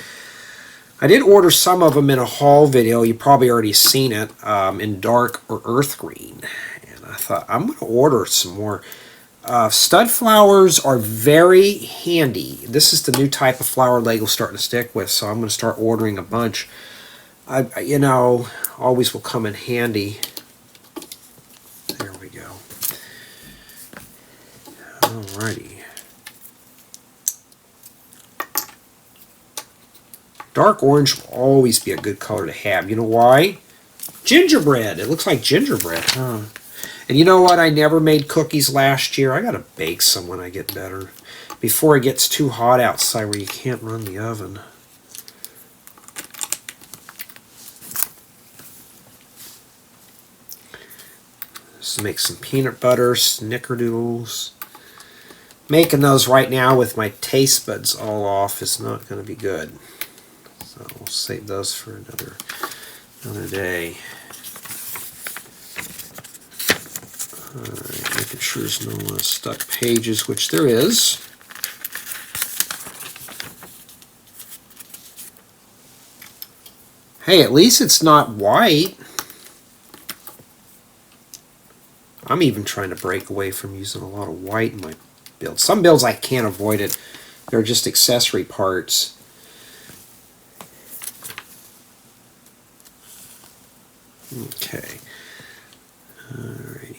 I did order some of them in a haul video. You probably already seen it, in dark or earth green. And I thought, I'm going to order some more. Stud flowers are very handy. This is the new type of flower Lego's starting to stick with, so I'm going to start ordering a bunch. You know, always will come in handy. There we go. Alrighty. Dark orange will always be a good color to have. You know why? Gingerbread. It looks like gingerbread, huh? And you know what? I never made cookies last year. I gotta bake some when I get better. Before it gets too hot outside where you can't run the oven. Just make some peanut butter snickerdoodles. Making those right now with my taste buds all off is not going to be good. So we'll save those for another day. Alright, making sure there's no stuck pages, which there is. Hey, at least it's not white. I'm even trying to break away from using a lot of white in my builds. Some builds I can't avoid it. They're just accessory parts. Okay. Alrighty.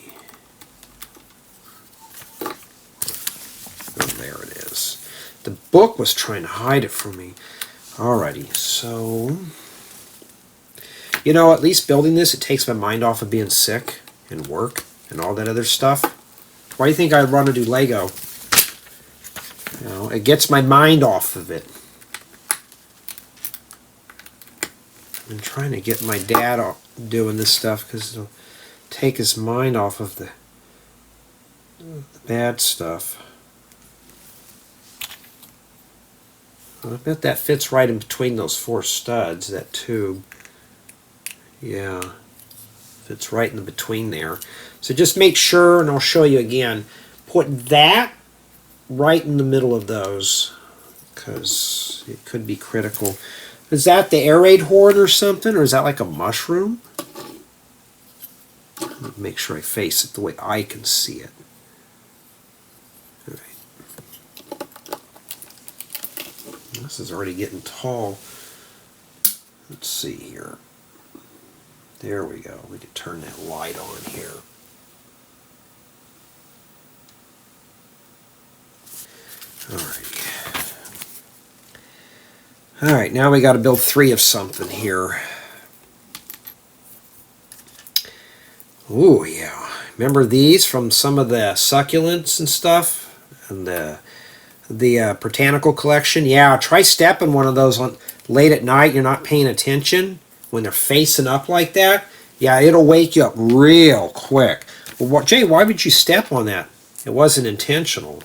Oh, there it is. The book was trying to hide it from me. Alrighty, so... You know, at least building this, it takes my mind off of being sick and work and all that other stuff. Why do you think I'd want to do Lego? You know, it gets my mind off of it. I'm trying to get my dad doing this stuff because it'll take his mind off of the bad stuff. I bet that fits right in between those 4 studs, that tube. Yeah, fits right in the between there. So just make sure, and I'll show you again, put that right in the middle of those, because it could be critical. Is that the air raid horn or something, or is that like a mushroom? Make sure I face it the way I can see it. All right. This is already getting tall. Let's see here. There we go. We can turn that light on here. All right, now we got to build 3 of something here. Ooh, yeah. Remember these from some of the succulents and stuff? And the botanical collection? Yeah, try stepping one of those on late at night. You're not paying attention when they're facing up like that. Yeah, it'll wake you up real quick. Well, Jay, why would you step on that? It wasn't intentional.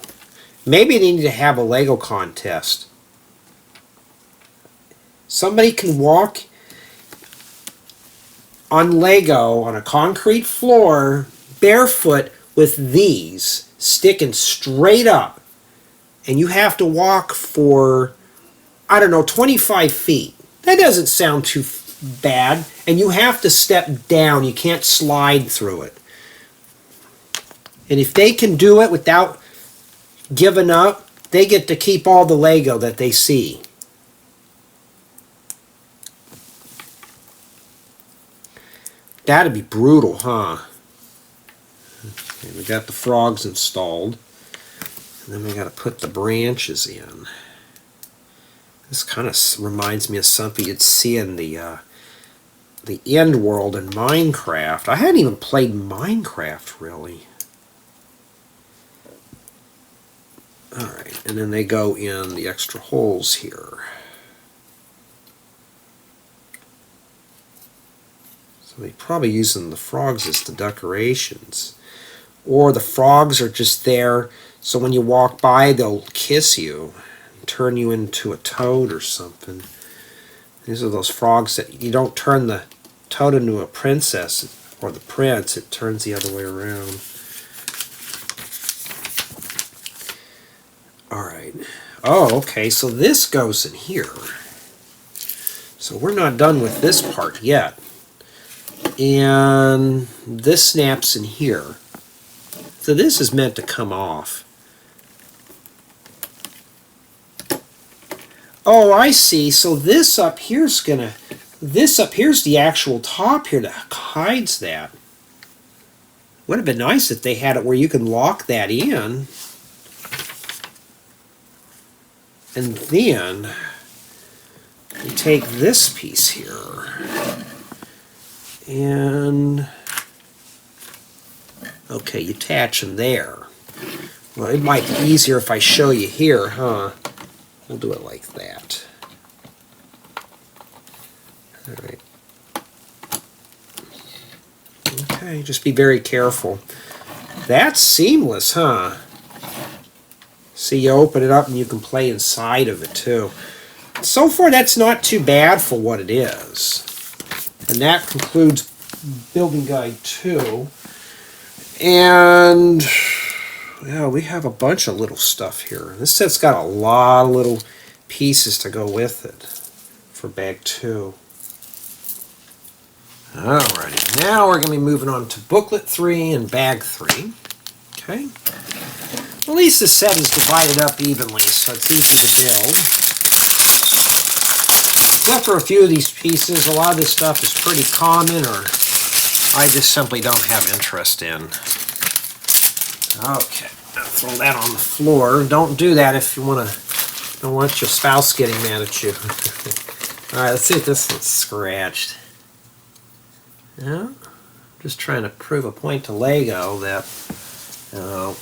Maybe they need to have a Lego contest. Somebody can walk on Lego on a concrete floor barefoot with these sticking straight up, and you have to walk for, I don't know, 25 feet. That doesn't sound too bad, and you have to step down. You can't slide through it. And if they can do it without giving up, they get to keep all the Lego that they see. That'd be brutal, huh? Okay, we got the frogs installed. And then we got to put the branches in. This kind of reminds me of something you'd see in the end world in Minecraft. I hadn't even played Minecraft, really. Alright, and then they go in the extra holes here. So they're probably using the frogs as the decorations. Or the frogs are just there so when you walk by they'll kiss you and turn you into a toad or something. These are those frogs that you don't turn the toad into a princess or the prince, it turns the other way around. Alright. Oh, okay, so this goes in here. So we're not done with this part yet. And this snaps in here. So this is meant to come off. Oh, I see. So this up here's here's the actual top here that hides that. Would have been nice if they had it where you can lock that in. And then you take this piece here and okay, you attach them there. Well, it might be easier if I show you here, huh? We'll do it like that. All right. Okay, just be very careful. That's seamless, huh? See, you open it up and you can play inside of it too. So far, that's not too bad for what it is. And that concludes Building Guide 2. And yeah, we have a bunch of little stuff here. This set's got a lot of little pieces to go with it for Bag 2. Alrighty, now we're going to be moving on to Booklet 3 and Bag 3. Okay. At least the set is divided up evenly, so it's easy to build. Except for a few of these pieces, a lot of this stuff is pretty common, or I just simply don't have interest in. Okay, now throw that on the floor. Don't do that if you don't want your spouse getting mad at you. Alright, let's see if this one's scratched. Yeah, just trying to prove a point to Lego that, and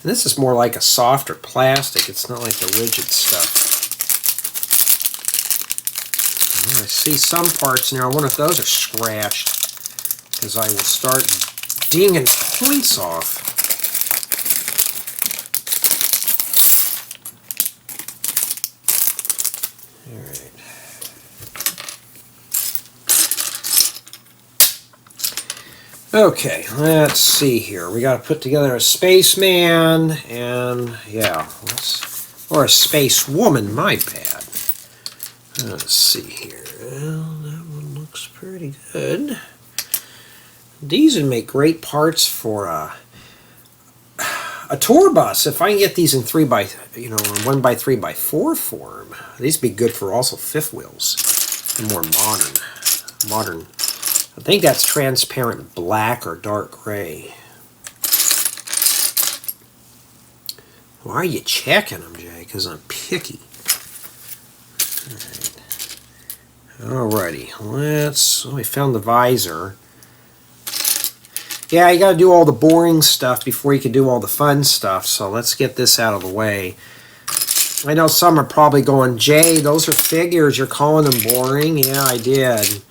this is more like a softer plastic. It's not like the rigid stuff. I see some parts in there. I wonder if those are scratched, because I will start dinging points off. Alright. Okay, let's see here. We got to put together a spaceman, and yeah, or a space woman, my bad. Let's see here. Well, that one looks pretty good. These would make great parts for a tour bus. If I can get these in 1x3x4 form, these would be good for also fifth wheels. And more modern. I think that's transparent black or dark gray. Why are you checking them, Jay? Because I'm picky. Alrighty, we found the visor. Yeah, you got to do all the boring stuff before you can do all the fun stuff, so let's get this out of the way. I know some are probably going, Jay, those are figures, you're calling them boring? Yeah, I did.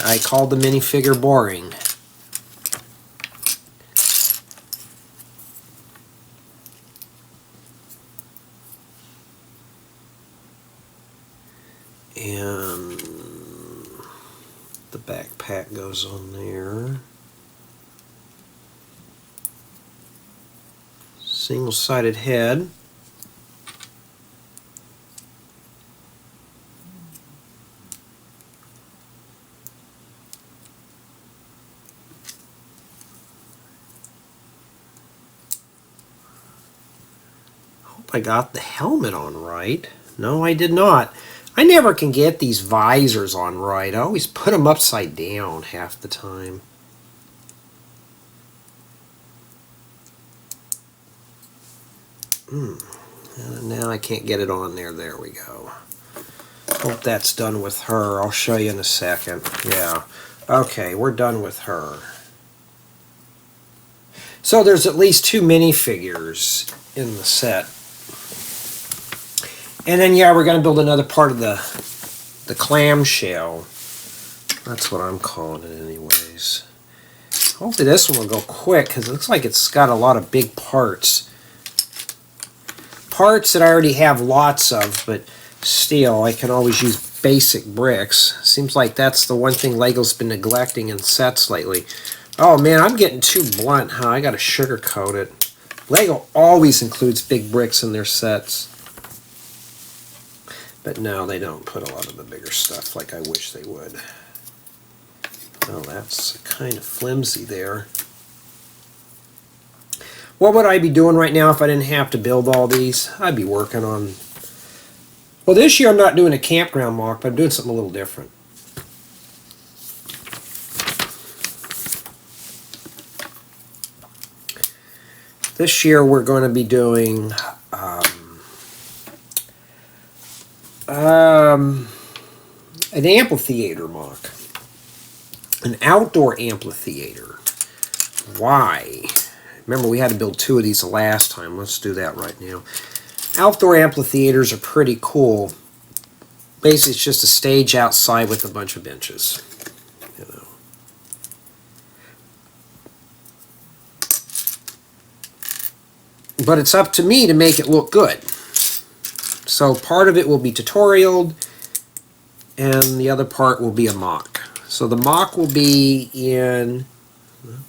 I called the minifigure boring. And the backpack goes on there. Single-sided head. Hope I got the helmet on right. No, I did not. I never can get these visors on right. I always put them upside down half the time. And now I can't get it on there. There we go. Hope that's done with her. I'll show you in a second. Yeah. Okay, we're done with her. So there's at least 2 minifigures in the set. And then, yeah, we're going to build another part of the clamshell. That's what I'm calling it anyways. Hopefully this one will go quick, because it looks like it's got a lot of big parts. Parts that I already have lots of, but still, I can always use basic bricks. Seems like that's the one thing LEGO's been neglecting in sets lately. Oh man, I'm getting too blunt, huh? I gotta sugarcoat it. LEGO always includes big bricks in their sets. But no, they don't put a lot of the bigger stuff like I wish they would. Oh, that's kind of flimsy there. What would I be doing right now if I didn't have to build all these? I'd be working on... Well, this year I'm not doing a campground mock, but I'm doing something a little different. This year we're going to be doing an amphitheater mock. An outdoor amphitheater. Why? Remember, we had to build 2 of these the last time. Let's do that right now. Outdoor amphitheaters are pretty cool. Basically, it's just a stage outside with a bunch of benches. You know. But it's up to me to make it look good. So part of it will be tutorialed, and the other part will be a mock. So the mock will be in...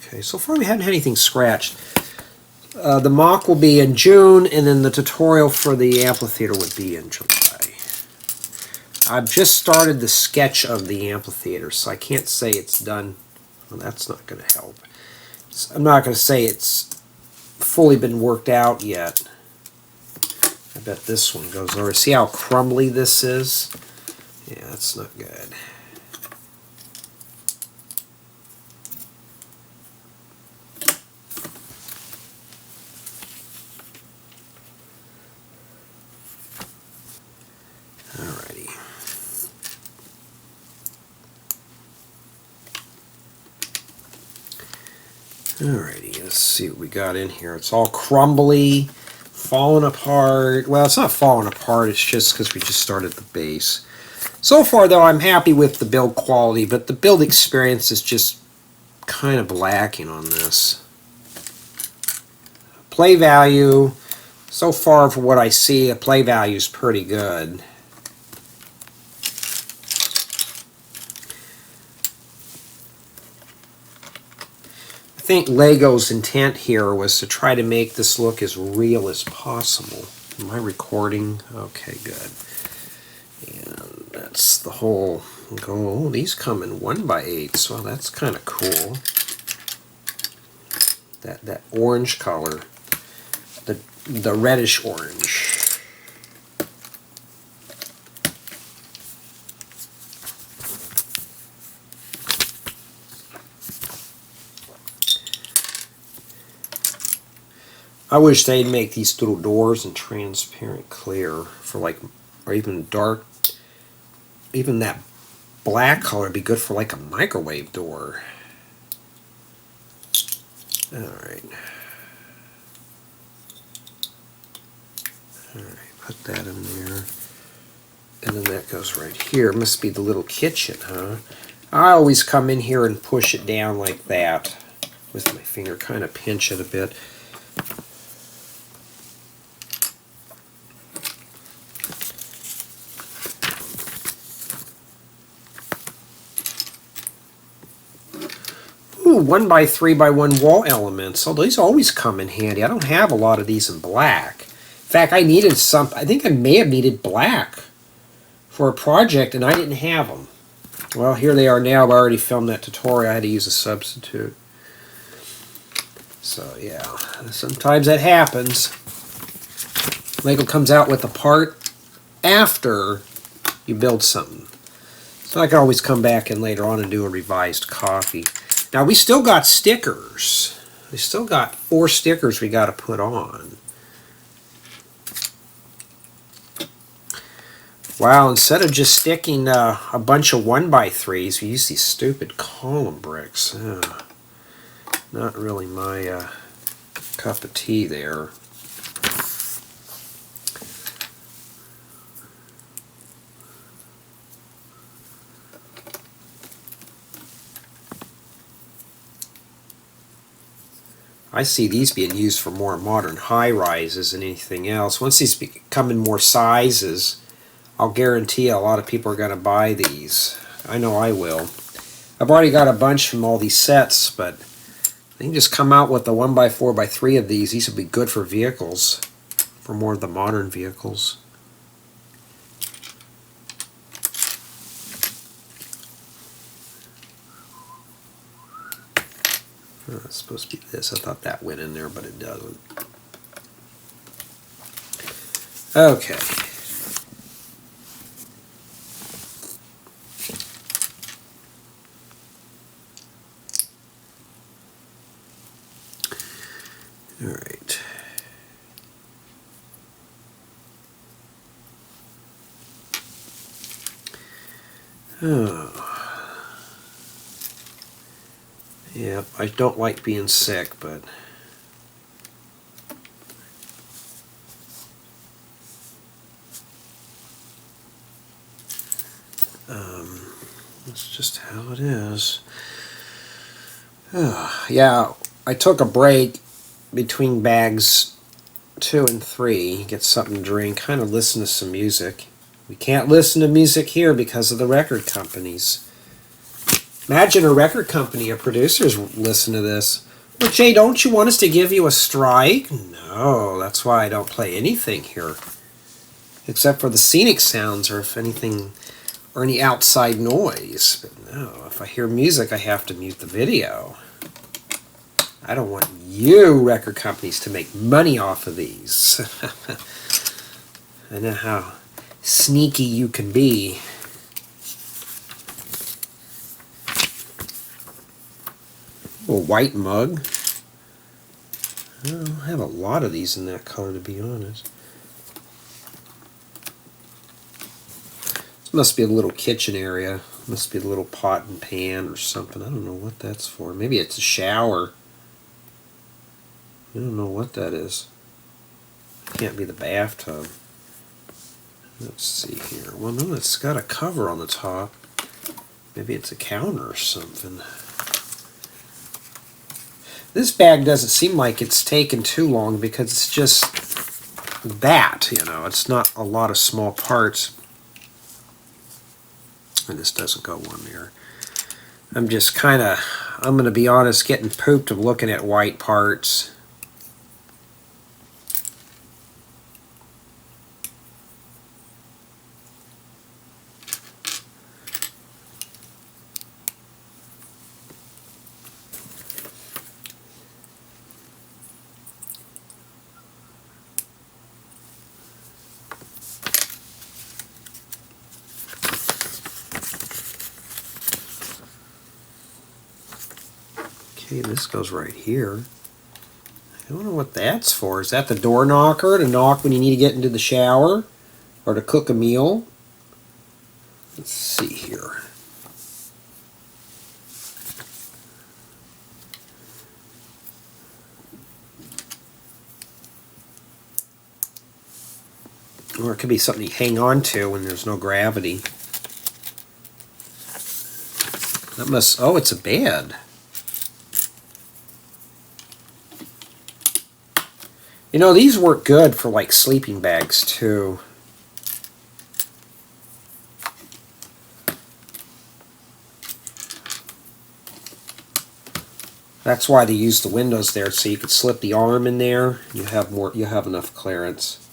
Okay, so far we haven't had anything scratched. The mock will be in June, and then the tutorial for the amphitheater would be in July. I've just started the sketch of the amphitheater, so I can't say it's done. Well, that's not going to help. I'm not going to say it's fully been worked out yet. I bet this one goes over. See how crumbly this is? Yeah, that's not good. Alrighty. Alrighty, let's see what we got in here. It's all crumbly, falling apart. Well, it's not falling apart, it's just because we just started the base. So far, though, I'm happy with the build quality, but the build experience is just kind of lacking on this. Play value, so far for what I see, the play value is pretty good. I think LEGO's intent here was to try to make this look as real as possible. Am I recording? Okay, good. And that's the whole Oh, these come in 1x8s. Well, that's kind of cool. That orange color, the reddish orange. I wish they'd make these little doors in transparent clear for like, or even dark. Even that black color would be good for like a microwave door. Alright. Alright, put that in there. And then that goes right here. Must be the little kitchen, huh? I always come in here and push it down like that with my finger, kind of pinch it a bit. Ooh, 1x3x1 wall elements. Oh, these always come in handy. I don't have a lot of these in black. In fact, I needed some. I think I may have needed black for a project, and I didn't have them. Well, here they are now. I've already filmed that tutorial. I had to use a substitute. So, yeah, sometimes that happens. Lego comes out with a part after you build something. So I can always come back in later on and do a revised copy. Now, we still got stickers. We still got 4 stickers we got to put on. Wow, instead of just sticking a bunch of 1x3s, we use these stupid column bricks. Not really my cup of tea there. I see these being used for more modern high-rises than anything else. Once these come in more sizes, I'll guarantee a lot of people are going to buy these. I know I will. I've already got a bunch from all these sets, but they can just come out with the 1x4x3 of these. These would be good for vehicles, for more of the modern vehicles. Oh, it's supposed to be this. I thought that went in there, but it doesn't. Okay. All right. Oh. Yeah, I don't like being sick, but that's just how it is. Yeah, I took a break between bags 2 and 3, get something to drink, kind of listen to some music. We can't listen to music here because of the record companies. Imagine a record company or producers listen to this. Well, Jay, don't you want us to give you a strike? No, that's why I don't play anything here. Except for the scenic sounds or if anything, or any outside noise. But no, if I hear music, I have to mute the video. I don't want you record companies to make money off of these. I know how sneaky you can be. A white mug. I don't have a lot of these in that color, to be honest. This must be a little kitchen area. Must be a little pot and pan or something. I don't know what that's for. Maybe it's a shower. I don't know what that is. Can't be the bathtub. Let's see here. Well, no, it's got a cover on the top. Maybe it's a counter or something. This bag doesn't seem like it's taken too long because it's just that, you know. It's not a lot of small parts. And this doesn't go on there. I'm just kind of, I'm going to be honest, getting pooped of looking at white parts. see, this goes right here. I don't know what that's for. Is that the door knocker to knock when you need to get into the shower or to cook a meal? Let's see here. Or it could be something you hang on to when there's no gravity. That must, oh, it's a bed. You know, these work good for like sleeping bags too. That's why they use the windows there, so you could slip the arm in there. You have more, you have enough clearance.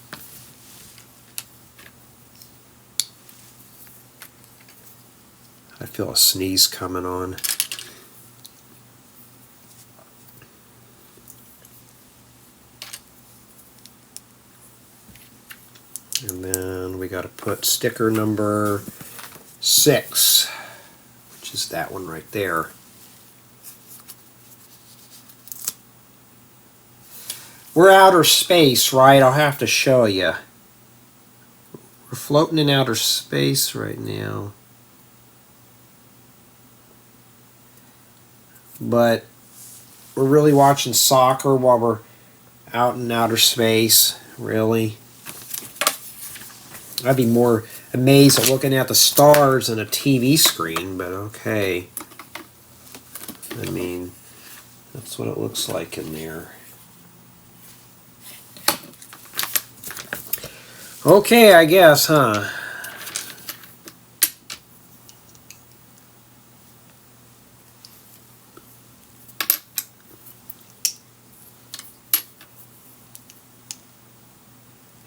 I feel a sneeze coming on. And then we got to put sticker number 6, which is that one right there. We're outer space, right? I'll have to show you. We're floating in outer space right now. But we're really watching soccer while we're out in outer space, really. I'd be more amazed at looking at the stars on a TV screen, but okay. I mean, that's what it looks like in there. Okay, I guess, huh?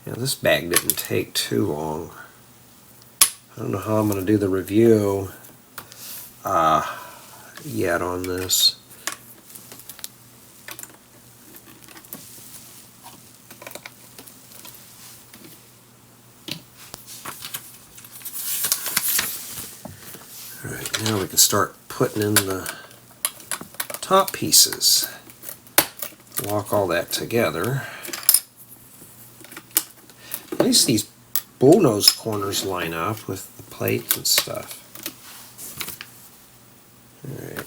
Yeah, this bag didn't take too long. I don't know how I'm going to do the review yet on this. Alright, now we can start putting in the top pieces. Lock all that together. At least these bullnose corners line up with the plates and stuff. Alright.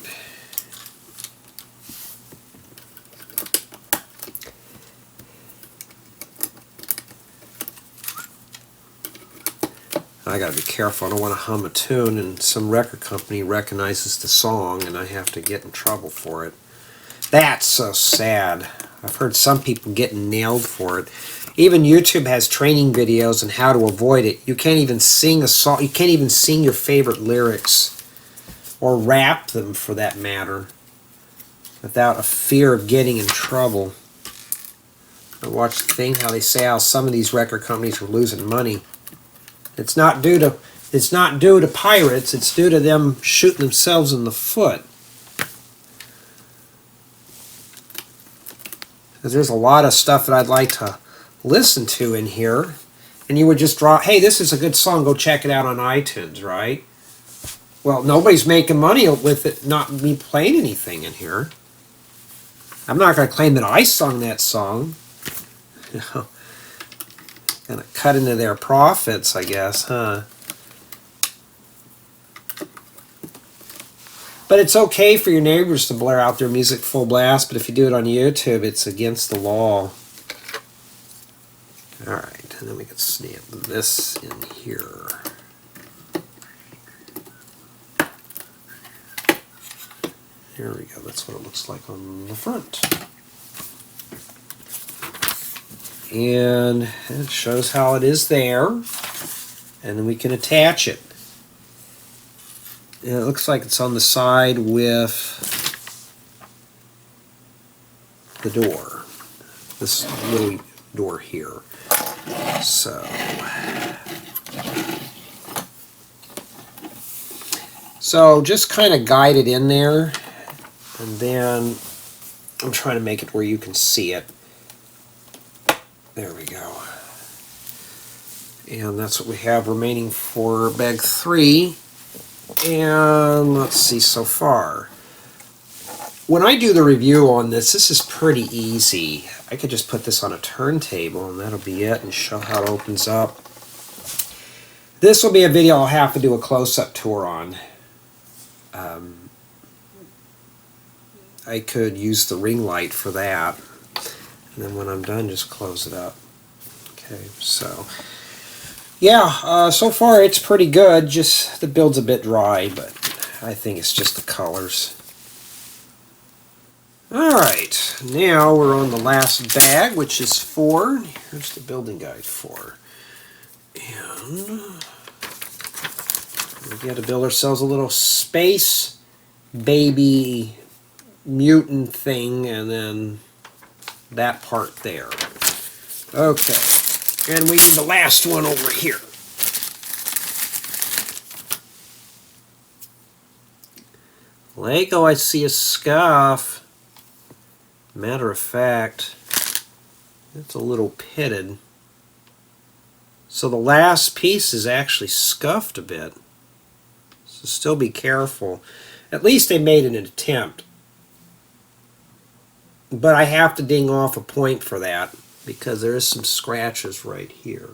I gotta be careful. I don't want to hum a tune and some record company recognizes the song and I have to get in trouble for it. That's so sad. I've heard some people getting nailed for it. Even YouTube has training videos on how to avoid it. You can't even sing a song. You can't even sing your favorite lyrics or rap them, for that matter, without a fear of getting in trouble. I watched the thing how they say how some of these record companies are losing money. It's not due to pirates. It's due to them shooting themselves in the foot. Because there's a lot of stuff that I'd like to listen to in here, and you would just draw, hey, this is a good song, go check it out on iTunes, right? Well, nobody's making money with it, not me playing anything in here. I'm not going to claim that I sung that song. You know, going to cut into their profits, I guess, huh? But it's okay for your neighbors to blare out their music full blast, but if you do it on YouTube, it's against the law. Alright, and then we can snap this in here. There we go, that's what it looks like on the front. And it shows how it is there, and then we can attach it. And it looks like it's on the side with the door, this little door here. So just kind of guide it in there, and then I'm trying to make it where you can see it. There we go. And that's what we have remaining for bag 3. And let's see so far. when I do the review on this, this is pretty easy. I could just put this on a turntable and that'll be it, and show how it opens up. This will be a video I'll have to do a close-up tour on. I could use the ring light for that. And then when I'm done, just close it up. Okay, so yeah, so far it's pretty good. Just the build's a bit dry, but I think it's just the colors. Alright, now we're on the last bag, which is 4. Here's the building guide 4. And we got to build ourselves a little space baby mutant thing, and then that part there. Okay, and we need the last one over here. Lego, I see a scuff. Matter of fact, it's a little pitted. So the last piece is actually scuffed a bit. So still be careful. At least they made an attempt. But I have to ding off a point for that because there is some scratches right here.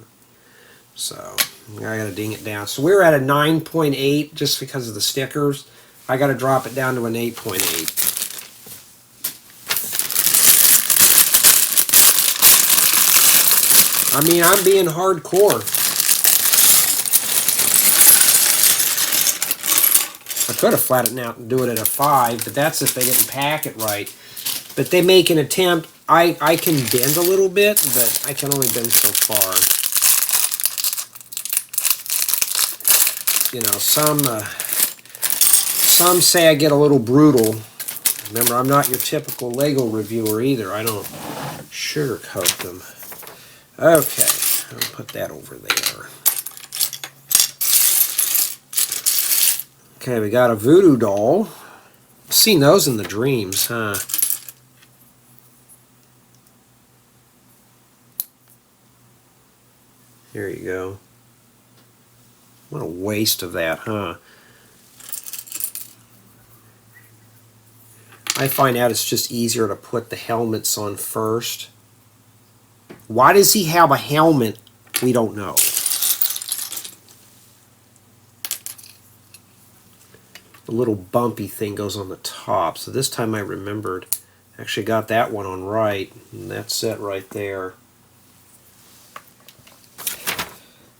So I gotta ding it down. So we're at a 9.8 just because of the stickers. I gotta drop it down to an 8.8. I mean, I'm being hardcore. I could have flattened it out and do it at a 5, but that's if they didn't pack it right. But they make an attempt. I can bend a little bit, but I can only bend so far. You know, some say I get a little brutal. Remember, I'm not your typical Lego reviewer either. I don't sugarcoat them. Okay, I'll put that over there. Okay, we got a voodoo doll. I've seen those in the dreams, huh? There you go. What a waste of that, huh? I find out it's just easier to put the helmets on first. Why does he have a helmet? We don't know. The little bumpy thing goes on the top. So this time I remembered. Actually got that one on right. And that's it right there.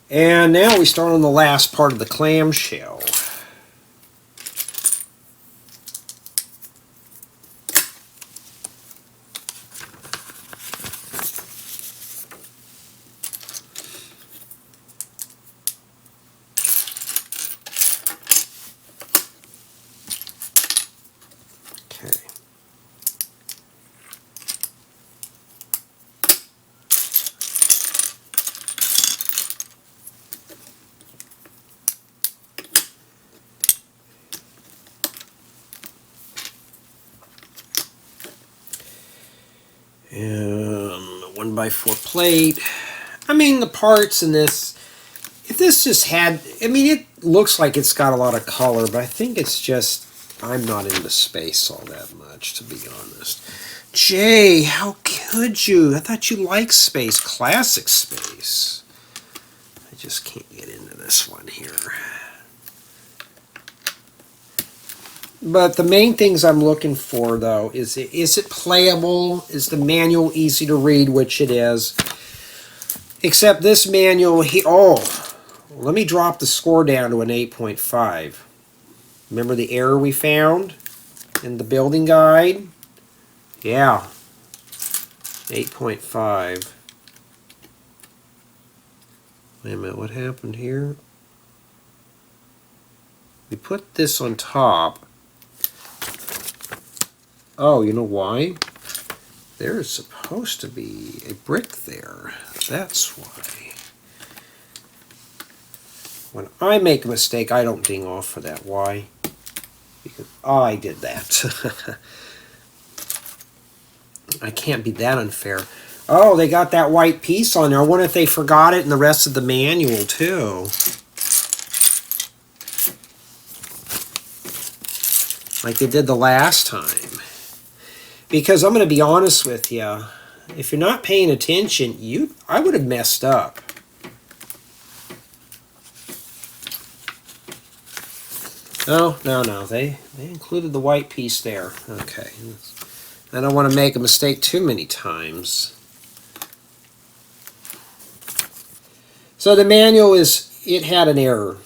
And now we start on the last part of the clamshell. And 1x4 plate. I mean, the parts in this, if this just had, I mean, it looks like it's got a lot of color, but I think it's just, I'm not into space all that much, to be honest. Jay, how could you? I thought you liked space, classic space. I just can't get into this one here. But the main things I'm looking for, though, is it playable? Is the manual easy to read, which it is. Except this manual, let me drop the score down to an 8.5. Remember the error we found in the building guide? Yeah, 8.5. Wait a minute, what happened here? We put this on top. Oh, you know why? There is supposed to be a brick there. That's why. When I make a mistake, I don't ding off for that. Why? Because I did that. I can't be that unfair. Oh, they got that white piece on there. I wonder if they forgot it in the rest of the manual, too. Like they did the last time. Because I'm going to be honest with you, if you're not paying attention, I would have messed up. Oh, no. They included the white piece there. Okay. I don't want to make a mistake too many times. So the manual it had an error.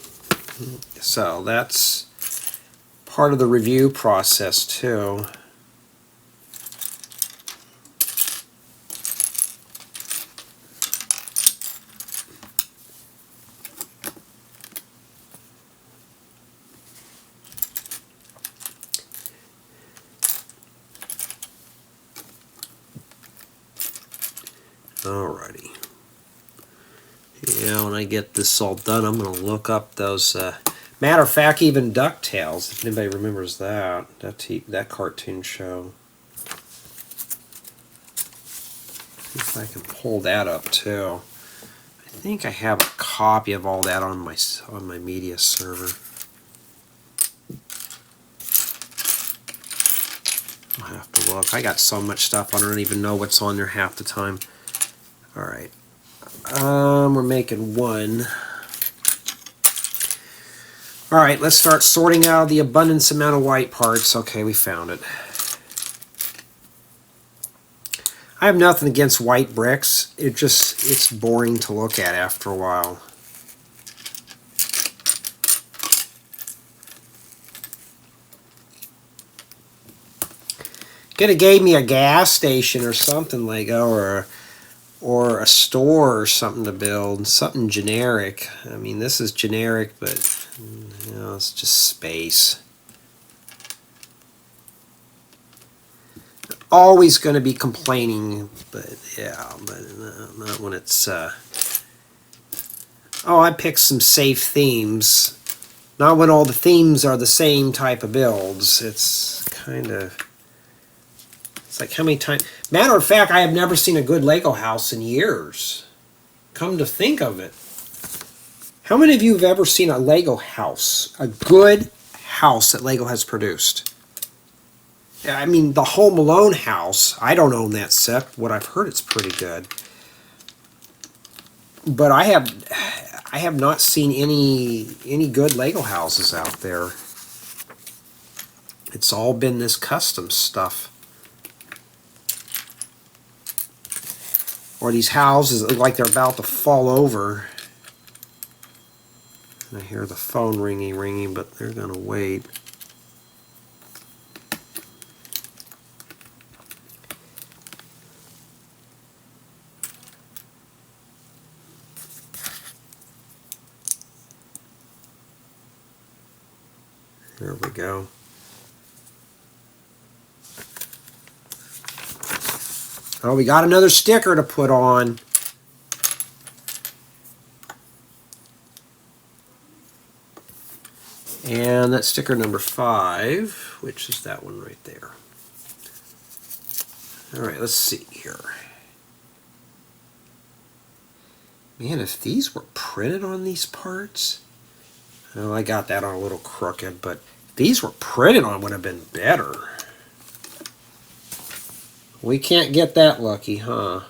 So that's part of the review process too. Alrighty. Yeah, when I get this all done, I'm going to look up those. Matter of fact, even DuckTales, if anybody remembers that cartoon show. See if I can pull that up too. I think I have a copy of all that on my media server. I'll have to look. I got so much stuff, I don't even know what's on there half the time. Alright. We're making one. Alright, let's start sorting out the abundance amount of white parts. Okay, we found it. I have nothing against white bricks. It's boring to look at after a while. Could have gave me a gas station or something, Lego, or a store or something to build, something generic. I mean, this is generic, but it's just space. Always going to be complaining, but yeah, but not when it's. I picked some safe themes. Not when all the themes are the same type of builds. It's kind of. It's like how many times. Matter of fact, I have never seen a good Lego house in years. Come to think of it. How many of you have ever seen a Lego house? A good house that Lego has produced? I mean, the Home Alone house, I don't own that set. What I've heard, it's pretty good. But I have not seen any good Lego houses out there. It's all been this custom stuff. Or these houses that look like they're about to fall over. And I hear the phone ringing, but they're going to wait. There we go. Oh, we got another sticker to put on. And that's sticker number 5, which is that one right there. All right, let's see here. Man, if these were printed on these parts, oh, I got that on a little crooked, but if these were printed on, would have been better. We can't get that lucky, huh?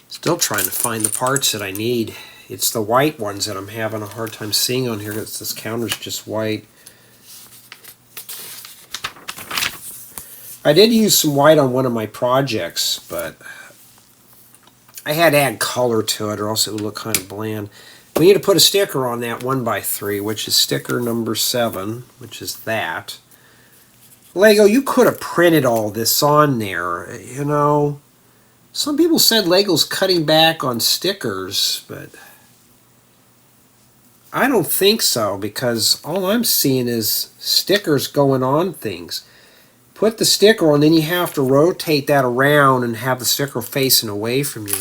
Still trying to find the parts that I need. It's the white ones that I'm having a hard time seeing on here because this counter's just white. I did use some white on one of my projects, but I had to add color to it or else it would look kind of bland. We need to put a sticker on that 1x3, which is sticker number 7, which is that. Lego, you could have printed all this on there, you know. Some people said Lego's cutting back on stickers, but I don't think so because all I'm seeing is stickers going on things. Put the sticker on, then you have to rotate that around and have the sticker facing away from you.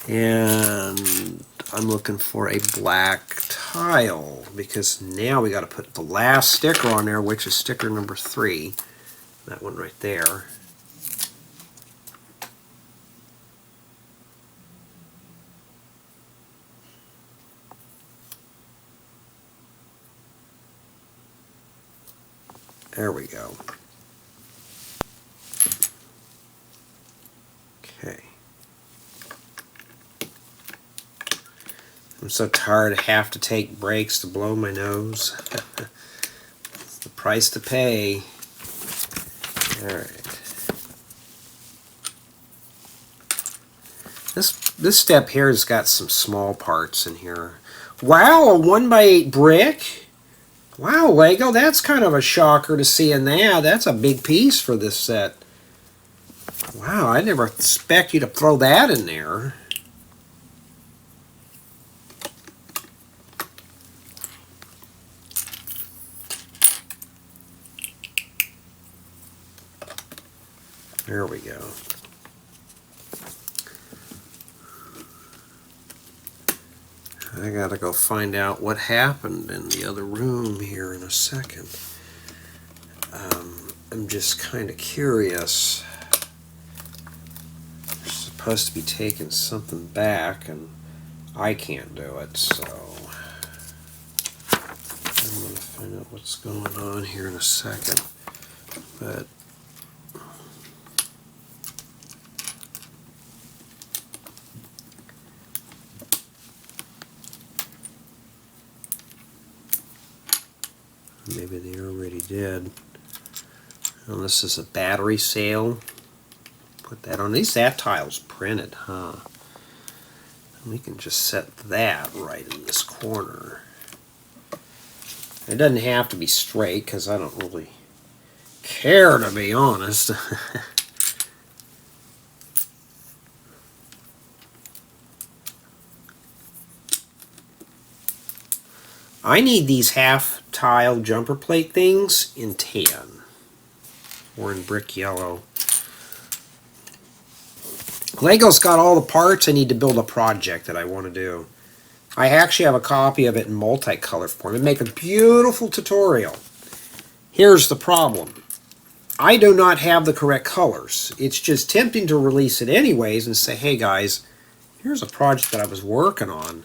And I'm looking for a black tile because now we got to put the last sticker on there, which is sticker number 3. That one right there. There we go. Okay. I'm so tired I have to take breaks to blow my nose. It's the price to pay. Alright. This step here has got some small parts in here. Wow, a 1x8 brick? Wow, Lego, that's kind of a shocker to see in that. That's a big piece for this set. Wow, I never expect you to throw that in there. There we go. I gotta go find out what happened in the other room here in a second. I'm just kind of curious. They're supposed to be taking something back, and I can't do it, so I'm gonna find out what's going on here in a second. But maybe they already did. Well, this is a battery sale. Put that on. These that tiles printed, huh? We can just set that right in this corner. It doesn't have to be straight because I don't really care, to be honest. I need these half tile jumper plate things in tan or in brick yellow. Lego's got all the parts I need to build a project that I want to do. I actually have a copy of it in multicolor form. It'd make a beautiful tutorial. Here's the problem. I do not have the correct colors. It's just tempting to release it anyways and say, hey guys, here's a project that I was working on.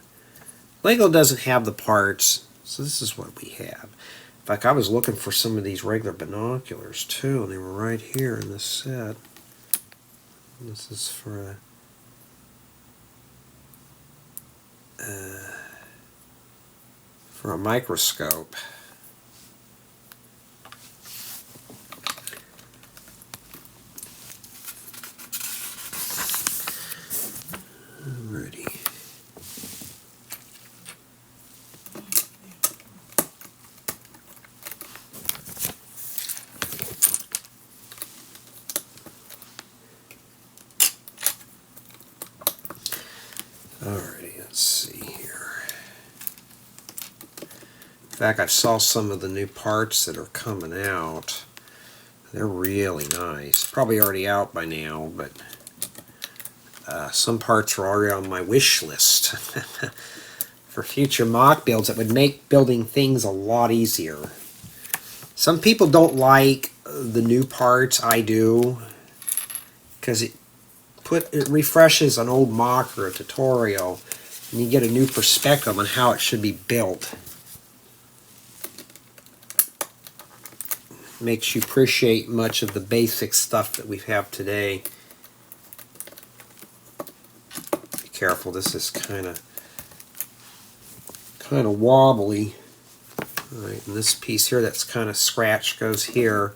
Lego doesn't have the parts, so this is what we have. In fact, I was looking for some of these regular binoculars too, and they were right here in this set. This is for a microscope. Alrighty. Alrighty, let's see here. In fact, I saw some of the new parts that are coming out. They're really nice. Probably already out by now, but some parts are already on my wish list for future mock builds that would make building things a lot easier. Some people don't like the new parts. I do, because it refreshes an old mock or a tutorial, and you get a new perspective on how it should be built. Makes you appreciate much of the basic stuff that we have today. Be careful, this is kind of wobbly. Alright, and this piece here that's kind of scratched goes here.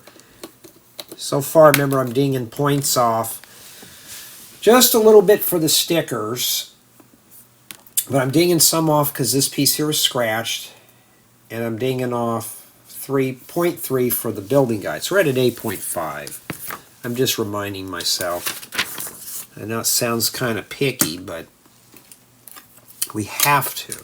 So far, remember, I'm dinging points off just a little bit for the stickers, but I'm dinging some off because this piece here is scratched, and I'm dinging off 3.3 for the building guide. So we're at an 8.5. I'm just reminding myself. I know it sounds kind of picky, but we have to.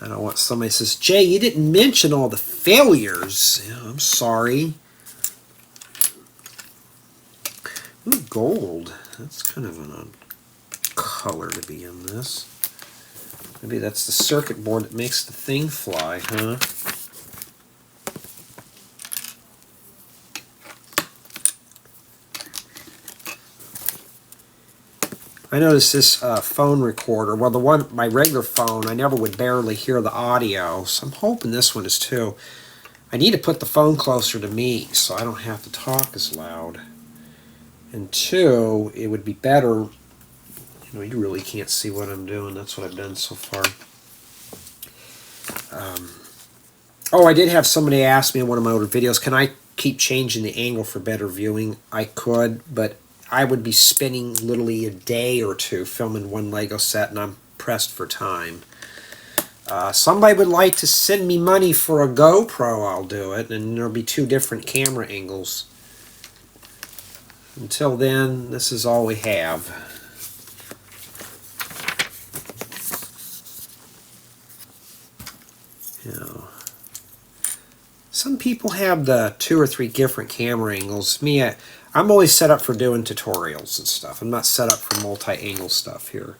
I don't want somebody says, Jay, you didn't mention all the failures. Yeah, I'm sorry. Ooh, gold. That's kind of an odd color to be in this. Maybe that's the circuit board that makes the thing fly, huh? I noticed this phone recorder, well, the one, my regular phone, I never would barely hear the audio, so I'm hoping this one is too. I need to put the phone closer to me so I don't have to talk as loud. And two, it would be better, you really can't see what I'm doing. That's what I've done so far. Oh, I did have somebody ask me in one of my older videos, can I keep changing the angle for better viewing? I could, but I would be spending literally a day or two filming one Lego set, and I'm pressed for time. Somebody would like to send me money for a GoPro, I'll do it, and there'll be 2 different camera angles. Until then, this is all we have. Some people have the 2 or 3 different camera angles. Me, I'm always set up for doing tutorials and stuff. I'm not set up for multi-angle stuff here.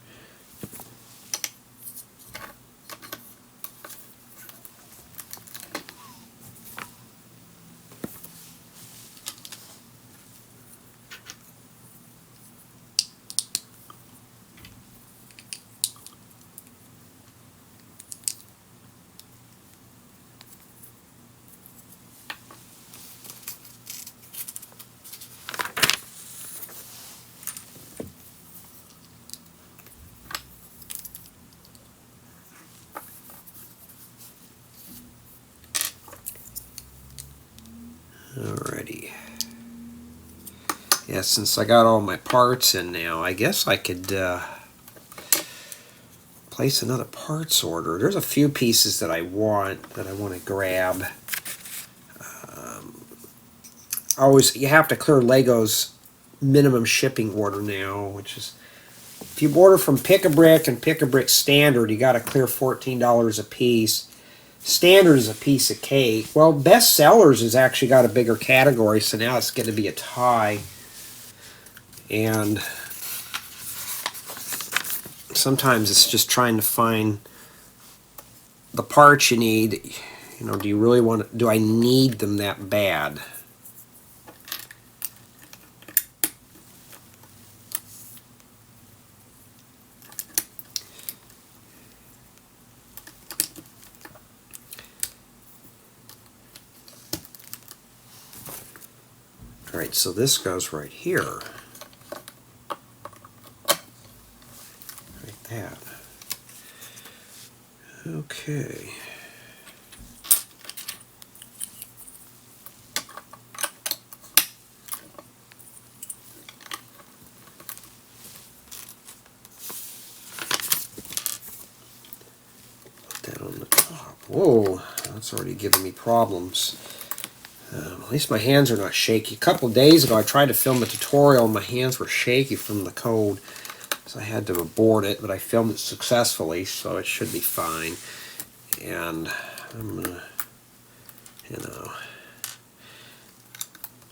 Alrighty. Yeah, since I got all my parts in now, I guess I could place another parts order. There's a few pieces that I want to grab. Always, you have to clear Lego's minimum shipping order now, which is, if you order from Pick-a-Brick and Pick-a-Brick Standard, you got to clear $14 a piece. Standard is a piece of cake. Well, Best Sellers has actually got a bigger category, so now it's going to be a tie. And sometimes it's just trying to find the parts you need. Do you really want to, do I need them that bad? Alright, so this goes right here. Like that. Okay. Put that on the top. Whoa, that's already giving me problems. At least my hands are not shaky. A couple of days ago I tried to film a tutorial and my hands were shaky from the cold, so I had to abort it, but I filmed it successfully, so it should be fine. And I'm gonna,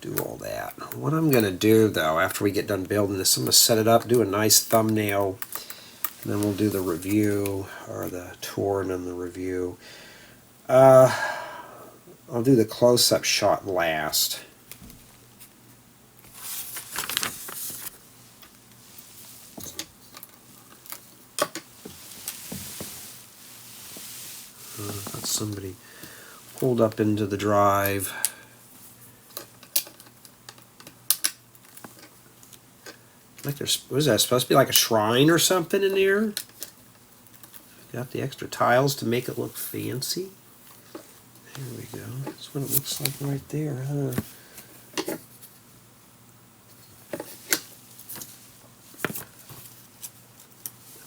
do all that. What I'm gonna do though, after we get done building this, I'm gonna set it up, do a nice thumbnail, and then we'll do the review, or the tour and then the review. I'll do the close-up shot last. Got somebody pulled up into the drive. Like there's, what is that, supposed to be like a shrine or something in there? Got the extra tiles to make it look fancy. There we go. That's what it looks like right there, huh?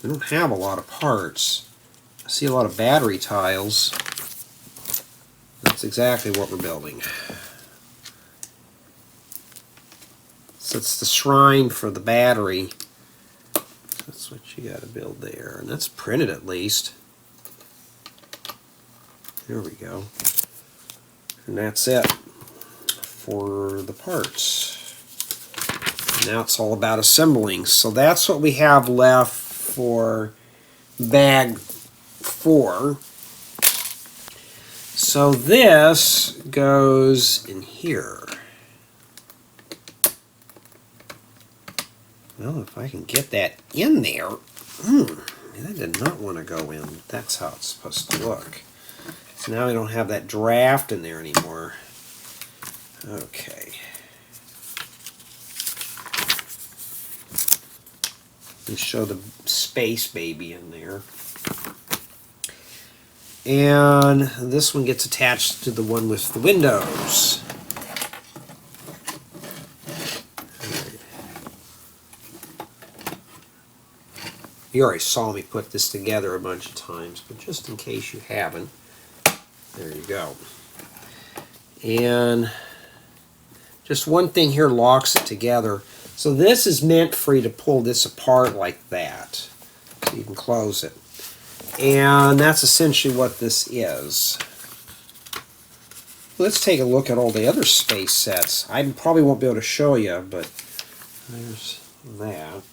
We don't have a lot of parts. I see a lot of battery tiles. That's exactly what we're building. So it's the shrine for the battery. That's what you got to build there. And that's printed at least. There we go. And that's it for the parts. Now it's all about assembling. So that's what we have left for bag 4. So this goes in here. Well, if I can get that in there. That did not want to go in. That's how it's supposed to look. So now I don't have that draft in there anymore. Okay. And show the space baby in there. And this one gets attached to the one with the windows. You already saw me put this together a bunch of times, but just in case you haven't, there you go. And just one thing here locks it together. So this is meant for you to pull this apart like that, so you can close it. And that's essentially what this is. Let's take a look at all the other space sets. I probably won't be able to show you, but there's that.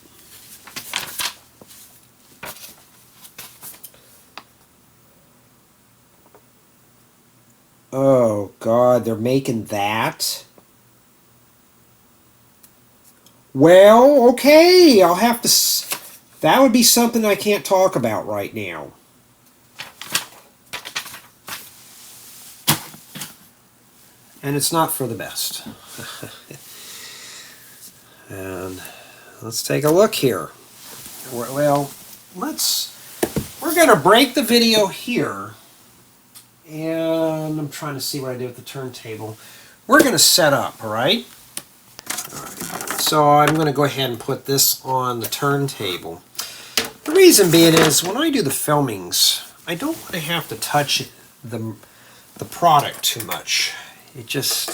Oh God, they're making that? Well, okay, I'll have to... That would be something I can't talk about right now. And it's not for the best. And let's take a look here. Well, we're going to break the video here. And I'm trying to see what I did with the turntable. We're going to set up, all right? All right. So I'm going to go ahead and put this on the turntable. The reason being is when I do the filmings, I don't want to have to touch the product too much. It just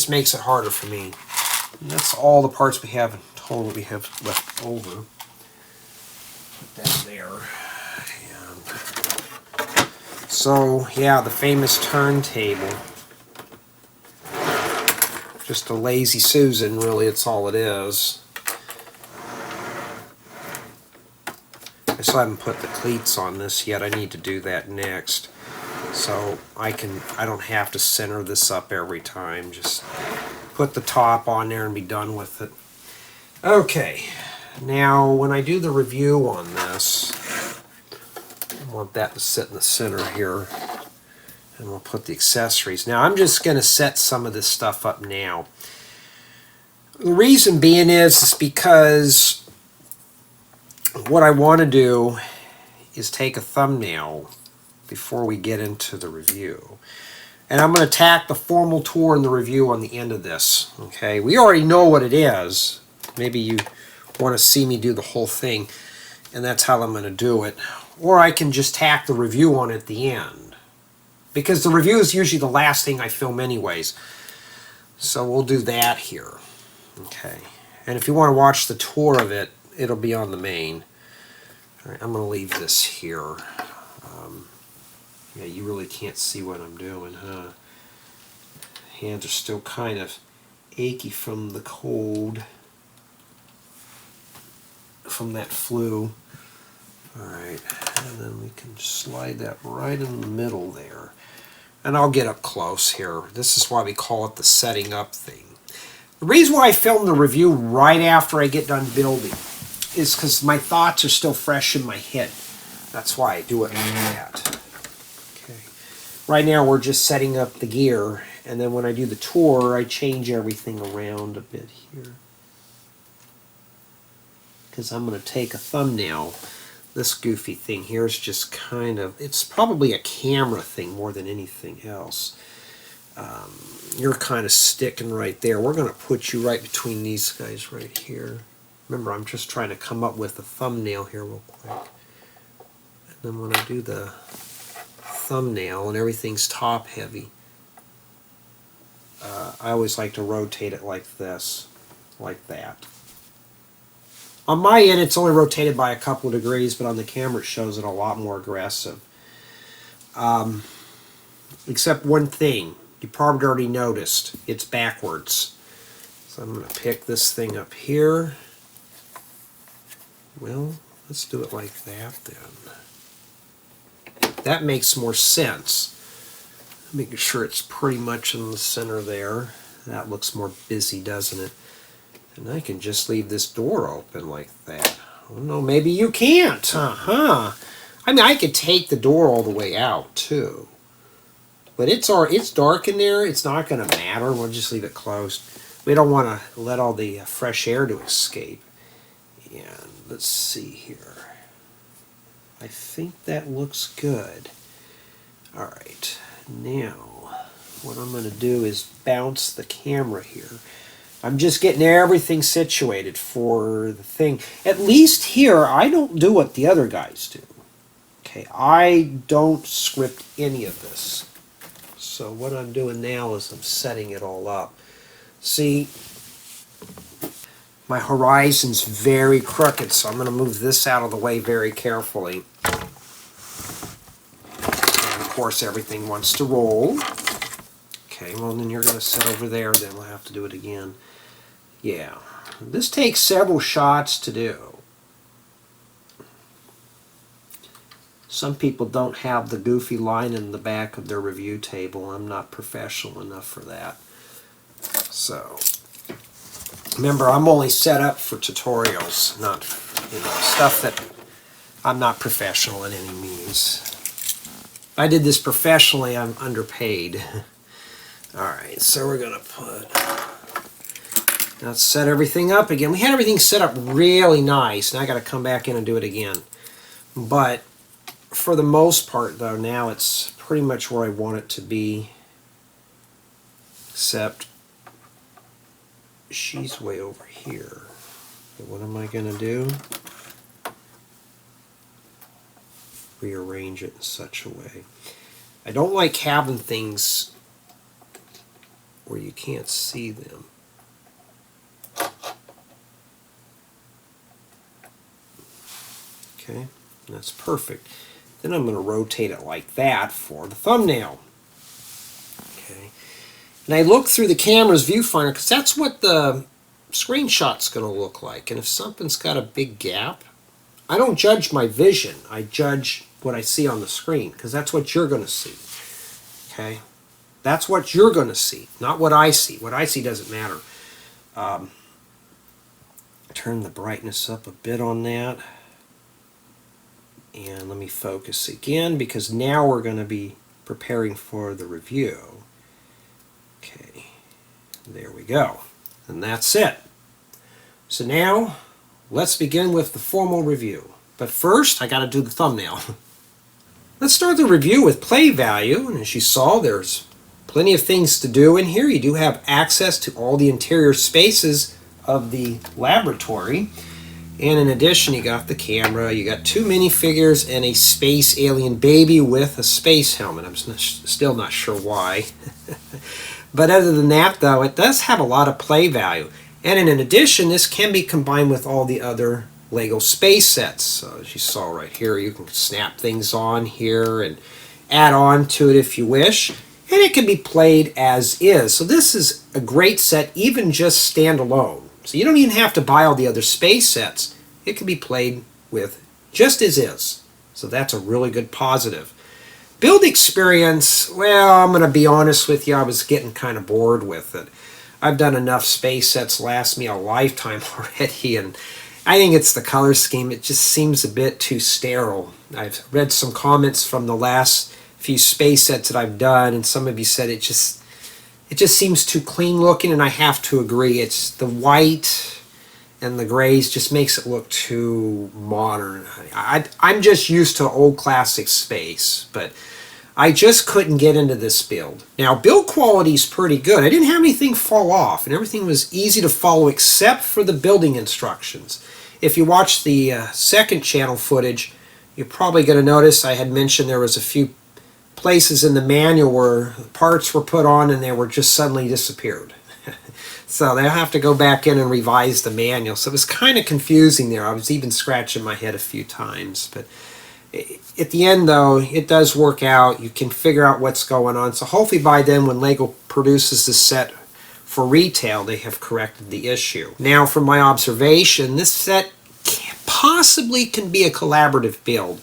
makes it harder for me. And that's all the parts we have in total we have left over. Put that there. So, yeah, the famous turntable. Just a lazy Susan, really, it's all it is. I still haven't put the cleats on this yet. I need to do that next. So I don't have to center this up every time. Just put the top on there and be done with it. Okay, now when I do the review on this, I want that to sit in the center here, and we'll put the accessories. Now I'm just going to set some of this stuff up now. The reason being is because what I want to do is take a thumbnail before we get into the review. And I'm going to tack the formal tour and the review on the end of this. Okay, we already know what it is. Maybe you want to see me do the whole thing, and that's how I'm going to do it. Or I can just tack the review on at the end, because the review is usually the last thing I film anyways. So we'll do that here. Okay, and if you want to watch the tour of it, it'll be on the main. All right, I'm going to leave this here. Yeah, you really can't see what I'm doing, huh? Hands are still kind of achy from the cold, from that flu. Alright, and then we can slide that right in the middle there. And I'll get up close here. This is why we call it the setting up thing. The reason why I film the review right after I get done building is because my thoughts are still fresh in my head. That's why I do it like that. Okay. Right now we're just setting up the gear, and then when I do the tour, I change everything around a bit here. Because I'm going to take a thumbnail. This goofy thing here is just kind of, it's probably a camera thing more than anything else. You're kind of sticking right there. We're going to put you right between these guys right here. Remember, I'm just trying to come up with a thumbnail here real quick. And then when I do the thumbnail and everything's top heavy, I always like to rotate it like this, like that. On my end, it's only rotated by a couple of degrees, but on the camera it shows it a lot more aggressive. Except one thing, you probably already noticed, it's backwards. So I'm going to pick this thing up here. Well, let's do it like that then. That makes more sense. Making sure it's pretty much in the center there. That looks more busy, doesn't it? And I can just leave this door open like that. Oh no, maybe you can't. I mean, I could take the door all the way out too. But it's dark in there. It's not going to matter. We'll just leave it closed. We don't want to let all the fresh air to escape. And let's see here. I think that looks good. All right. Now, what I'm going to do is bounce the camera here. I'm just getting everything situated for the thing. At least here, I don't do what the other guys do. Okay, I don't script any of this. So what I'm doing now is I'm setting it all up. See, my horizon's very crooked, so I'm going to move this out of the way very carefully. And of course, everything wants to roll. Okay, well then you're going to sit over there, then we'll have to do it again. Yeah, this takes several shots to do. Some people don't have the goofy line in the back of their review table. I'm not professional enough for that. So, remember, I'm only set up for tutorials, not stuff that I'm not professional in any means. If I did this professionally, I'm underpaid. Alright, so we're going to let's set everything up again. We had everything set up really nice. Now I got to come back in and do it again. But for the most part, though, now it's pretty much where I want it to be. Except she's way over here. So what am I going to do? Rearrange it in such a way. I don't like having things where you can't see them. Okay, that's perfect. Then I'm going to rotate it like that for the thumbnail. Okay, and I look through the camera's viewfinder because that's what the screenshot's going to look like. And if something's got a big gap, I don't judge my vision. I judge what I see on the screen because that's what you're going to see. Okay, that's what you're going to see, not what I see. What I see doesn't matter. Turn the brightness up a bit on that. And let me focus again because now we're going to be preparing for the review. Okay, there we go. And that's it. So now let's begin with the formal review. But first, I got to do the thumbnail. Let's start the review with play value. And as you saw, there's plenty of things to do in here. You do have access to all the interior spaces of the laboratory. And in addition, you got the camera, you got 2 minifigures, and a space alien baby with a space helmet. I'm still not sure why. But other than that, though, it does have a lot of play value. And in addition, this can be combined with all the other Lego space sets. So as you saw right here, you can snap things on here and add on to it if you wish. And it can be played as is. So this is a great set, even just standalone. So you don't even have to buy all the other space sets. It can be played with just as is. So that's a really good positive. Build experience, well, I'm going to be honest with you, I was getting kind of bored with it. I've done enough space sets last me a lifetime already, and I think it's the color scheme. It just seems a bit too sterile. I've read some comments from the last few space sets that I've done, and some of you said it just seems too clean looking, and I have to agree. It's the white and the grays just makes it look too modern. I'm just used to old classic space, but I just couldn't get into this build. Now, build quality is pretty good. I didn't have anything fall off, and everything was easy to follow except for the building instructions. If you watch the second channel footage, you're probably going to notice I had mentioned there was a few places in the manual where parts were put on and they were just suddenly disappeared. So they'll have to go back in and revise the manual. So it was kind of confusing there. I was even scratching my head a few times. But at the end, though, it does work out. You can figure out what's going on. So hopefully by then, when LEGO produces the set for retail, they have corrected the issue. Now, from my observation, this set possibly can be a collaborative build.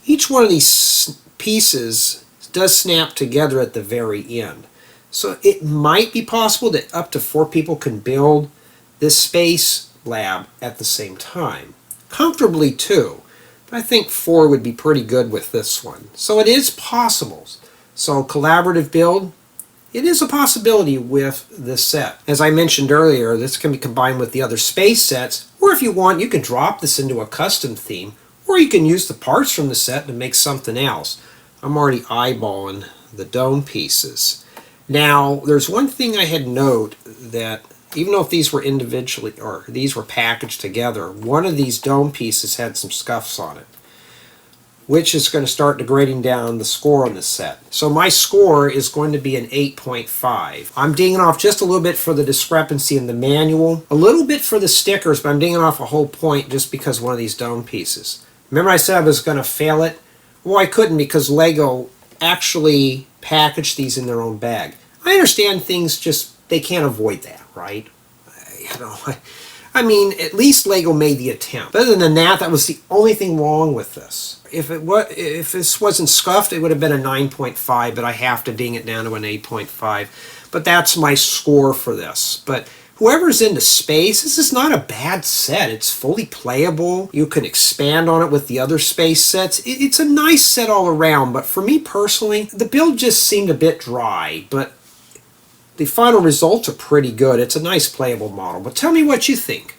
Each one of these pieces does snap together at the very end. So it might be possible that up to 4 people can build this space lab at the same time. Comfortably 2, but I think 4 would be pretty good with this one. So it is possible. So collaborative build, it is a possibility with this set. As I mentioned earlier, this can be combined with the other space sets, or if you want, you can drop this into a custom theme, or you can use the parts from the set to make something else. I'm already eyeballing the dome pieces. Now, there's one thing I had note that even though if these were individually, or these were packaged together, one of these dome pieces had some scuffs on it, which is going to start degrading down the score on this set. So my score is going to be an 8.5. I'm dinging off just a little bit for the discrepancy in the manual, a little bit for the stickers, but I'm dinging off a whole point just because one of these dome pieces. Remember I said I was going to fail it? Well, I couldn't because Lego actually packaged these in their own bag. I understand things just, they can't avoid that, right? I mean, at least Lego made the attempt. But other than that, that was the only thing wrong with this. If this wasn't scuffed, it would have been a 9.5, but I have to ding it down to an 8.5. But that's my score for this. But whoever's into space, this is not a bad set. It's fully playable. You can expand on it with the other space sets. It's a nice set all around, but for me personally, the build just seemed a bit dry, but the final results are pretty good. It's a nice playable model. But tell me what you think.